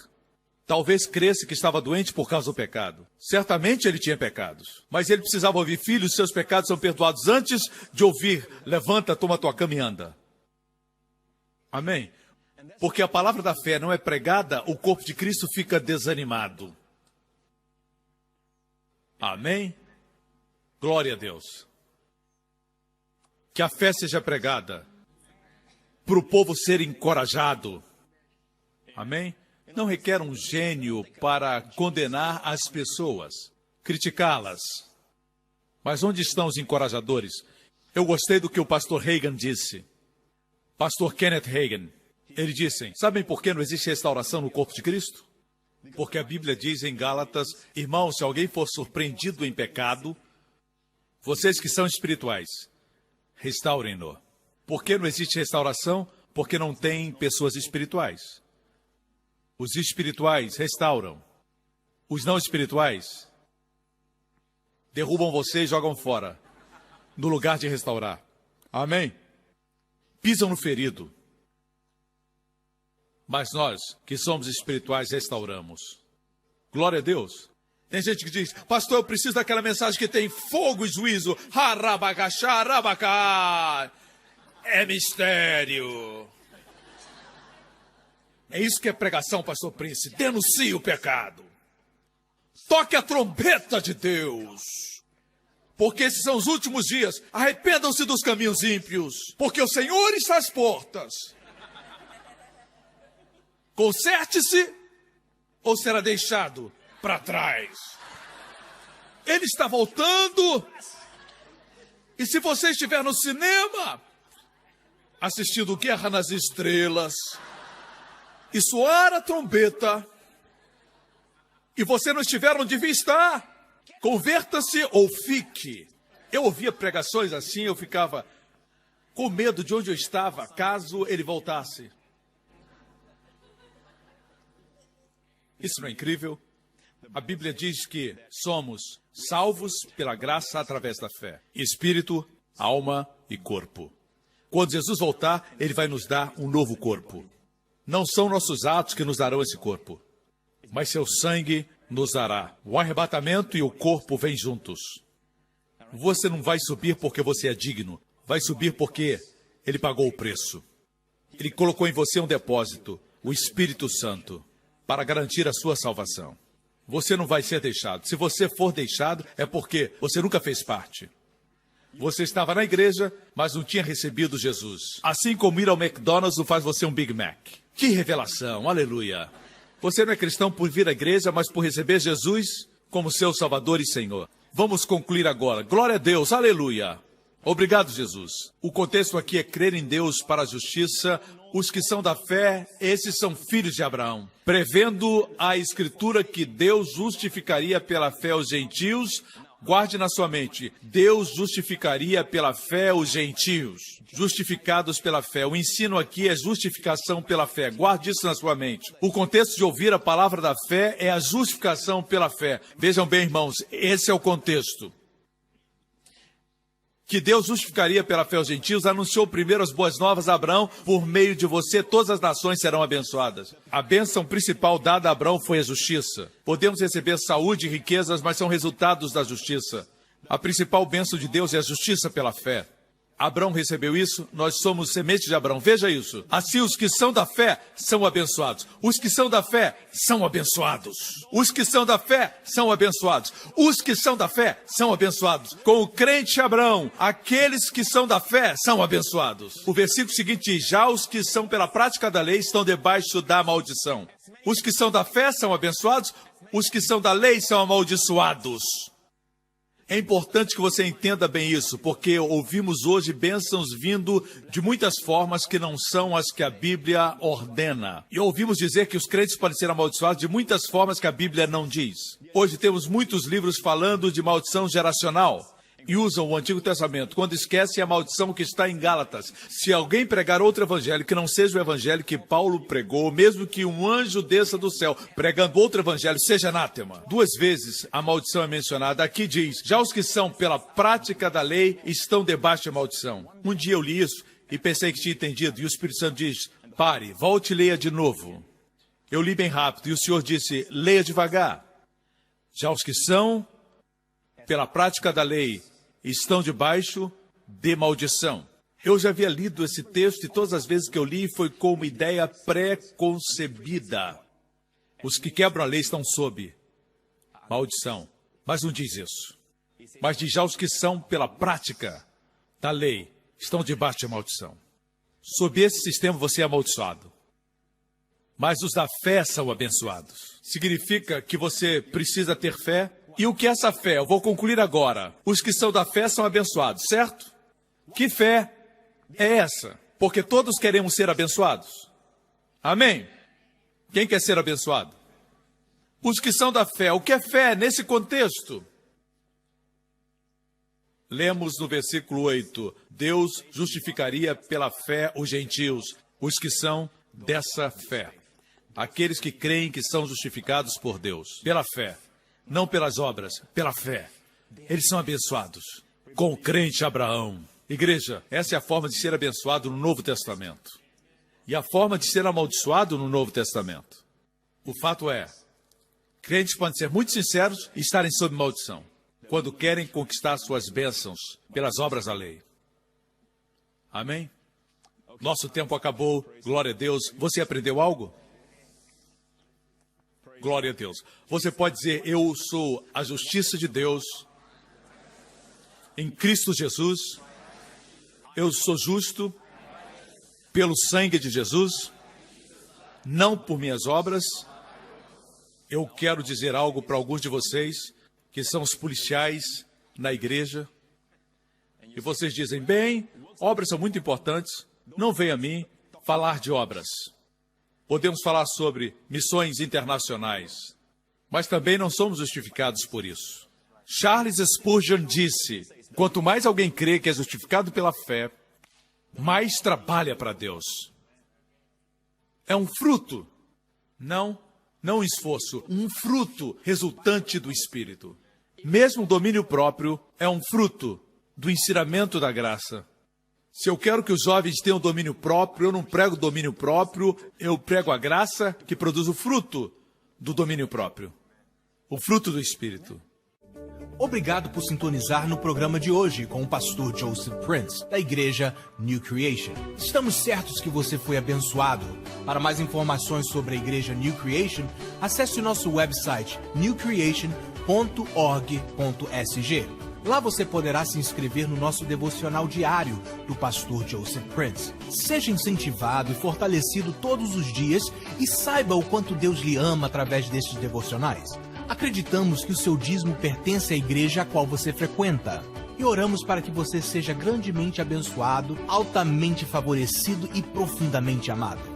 [SPEAKER 2] Talvez cresce que estava doente por causa do pecado. Certamente ele tinha pecados. Mas ele precisava ouvir, filho, seus pecados são perdoados, antes de ouvir, levanta, toma tua cama e anda. Amém? Porque a palavra da fé não é pregada, o corpo de Cristo fica desanimado. Amém? Glória a Deus. Que a fé seja pregada, para o povo ser encorajado. Amém? Não requer um gênio para condenar as pessoas, criticá-las. Mas onde estão os encorajadores? Eu gostei do que o pastor Reagan disse. Pastor Kenneth Hagin. Ele disse, sabem por que não existe restauração no corpo de Cristo? Porque a Bíblia diz em Gálatas, irmãos, se alguém for surpreendido em pecado, vocês que são espirituais, restaurem-no. Por que não existe restauração? Porque não tem pessoas espirituais. Os espirituais restauram. Os não espirituais derrubam você e jogam fora, no lugar de restaurar. Amém? Pisam no ferido. Mas nós, que somos espirituais, restauramos. Glória a Deus. Tem gente que diz, pastor, eu preciso daquela mensagem que tem fogo e juízo. Harabagachá. É mistério. É isso que é pregação, pastor Prince. Denuncie o pecado. Toque a trombeta de Deus. Porque esses são os últimos dias. Arrependam-se dos caminhos ímpios. Porque o Senhor está às portas. Conserte-se ou será deixado para trás. Ele está voltando. E se você estiver no cinema, assistindo Guerra nas Estrelas, e soar a trombeta, e você não estiver onde devia estar, converta-se ou fique. Eu ouvia pregações assim, eu ficava com medo de onde eu estava, caso ele voltasse. Isso não é incrível? A Bíblia diz que somos salvos pela graça através da fé. Espírito, alma e corpo. Quando Jesus voltar, ele vai nos dar um novo corpo. Não são nossos atos que nos darão esse corpo, mas seu sangue nos dará. O arrebatamento e o corpo vêm juntos. Você não vai subir porque você é digno. Vai subir porque ele pagou o preço. Ele colocou em você um depósito, o Espírito Santo, para garantir a sua salvação. Você não vai ser deixado. Se você for deixado, é porque você nunca fez parte. Você estava na igreja, mas não tinha recebido Jesus. Assim como ir ao McDonald's não faz você um Big Mac. Que revelação, aleluia. Você não é cristão por vir à igreja, mas por receber Jesus como seu Salvador e Senhor. Vamos concluir agora. Glória a Deus, aleluia. Obrigado, Jesus. O contexto aqui é crer em Deus para a justiça. Os que são da fé, esses são filhos de Abraão. Prevendo a Escritura que Deus justificaria pela fé os gentios, guarde na sua mente, Deus justificaria pela fé os gentios. Justificados pela fé. O ensino aqui é justificação pela fé. Guarde isso na sua mente. O contexto de ouvir a palavra da fé é a justificação pela fé. Vejam bem, irmãos, esse é o contexto. Que Deus justificaria pela fé aos gentios, anunciou primeiro as boas novas a Abraão, por meio de você todas as nações serão abençoadas. A bênção principal dada a Abraão foi a justiça. Podemos receber saúde e riquezas, mas são resultados da justiça. A principal bênção de Deus é a justiça pela fé. Abraão recebeu isso, nós somos semente de Abraão. Veja isso. Assim os que são da fé são abençoados. Os que são da fé são abençoados. Os que são da fé são abençoados. Os que são da fé são abençoados. Com o crente Abraão, aqueles que são da fé são abençoados. O versículo seguinte diz, já os que são pela prática da lei estão debaixo da maldição. Os que são da fé são abençoados. Os que são da lei são amaldiçoados. É importante que você entenda bem isso, porque ouvimos hoje bênçãos vindo de muitas formas que não são as que a Bíblia ordena. E ouvimos dizer que os crentes podem ser amaldiçoados de muitas formas que a Bíblia não diz. Hoje temos muitos livros falando de maldição geracional. E usam o Antigo Testamento, quando esquecem a maldição que está em Gálatas. Se alguém pregar outro evangelho que não seja o evangelho que Paulo pregou, mesmo que um anjo desça do céu pregando outro evangelho, seja anátema. 2 vezes a maldição é mencionada. Aqui diz, já os que são pela prática da lei estão debaixo da maldição. Um dia eu li isso e pensei que tinha entendido, e o Espírito Santo diz, pare, volte e leia de novo. Eu li bem rápido, e o Senhor disse, leia devagar. Já os que são pela prática da lei estão debaixo de maldição. Eu já havia lido esse texto e todas as vezes que eu li foi com uma ideia pré-concebida. Os que quebram a lei estão sob maldição. Mas não diz isso. Mas diz já os que são pela prática da lei estão debaixo de maldição. Sob esse sistema você é amaldiçoado. Mas os da fé são abençoados. Significa que você precisa ter fé. E o que é essa fé? Eu vou concluir agora. Os que são da fé são abençoados, certo? Que fé é essa? Porque todos queremos ser abençoados. Amém? Quem quer ser abençoado? Os que são da fé. O que é fé nesse contexto? Lemos no versículo 8. Deus justificaria pela fé os gentios, os que são dessa fé. Aqueles que creem que são justificados por Deus, pela fé, não pelas obras, pela fé. Eles são abençoados com o crente Abraão. Igreja, essa é a forma de ser abençoado no Novo Testamento. E a forma de ser amaldiçoado no Novo Testamento. O fato é, crentes podem ser muito sinceros e estarem sob maldição, quando querem conquistar suas bênçãos pelas obras da lei. Amém? Nosso tempo acabou, glória a Deus. Você aprendeu algo? Glória a Deus. Você pode dizer, eu sou a justiça de Deus em Cristo Jesus. Eu sou justo pelo sangue de Jesus, não por minhas obras. Eu quero dizer algo para alguns de vocês que são os policiais na igreja. E vocês dizem, bem, obras são muito importantes. Não venha a mim falar de obras. Podemos falar sobre missões internacionais, mas também não somos justificados por isso. Charles Spurgeon disse, quanto mais alguém crê que é justificado pela fé, mais trabalha para Deus. É um fruto, não um esforço, um fruto resultante do Espírito. Mesmo o domínio próprio é um fruto do ensinamento da graça. Se eu quero que os jovens tenham domínio próprio, eu não prego domínio próprio, eu prego a graça que produz o fruto do domínio próprio. O fruto do Espírito.
[SPEAKER 3] Obrigado por sintonizar no programa de hoje com o pastor Joseph Prince, da igreja New Creation. Estamos certos que você foi abençoado. Para mais informações sobre a igreja New Creation, acesse o nosso website newcreation.org.sg. Lá você poderá se inscrever no nosso devocional diário do pastor Joseph Prince. Seja incentivado e fortalecido todos os dias e saiba o quanto Deus lhe ama através destes devocionais. Acreditamos que o seu dízimo pertence à igreja a qual você frequenta. E oramos para que você seja grandemente abençoado, altamente favorecido e profundamente amado.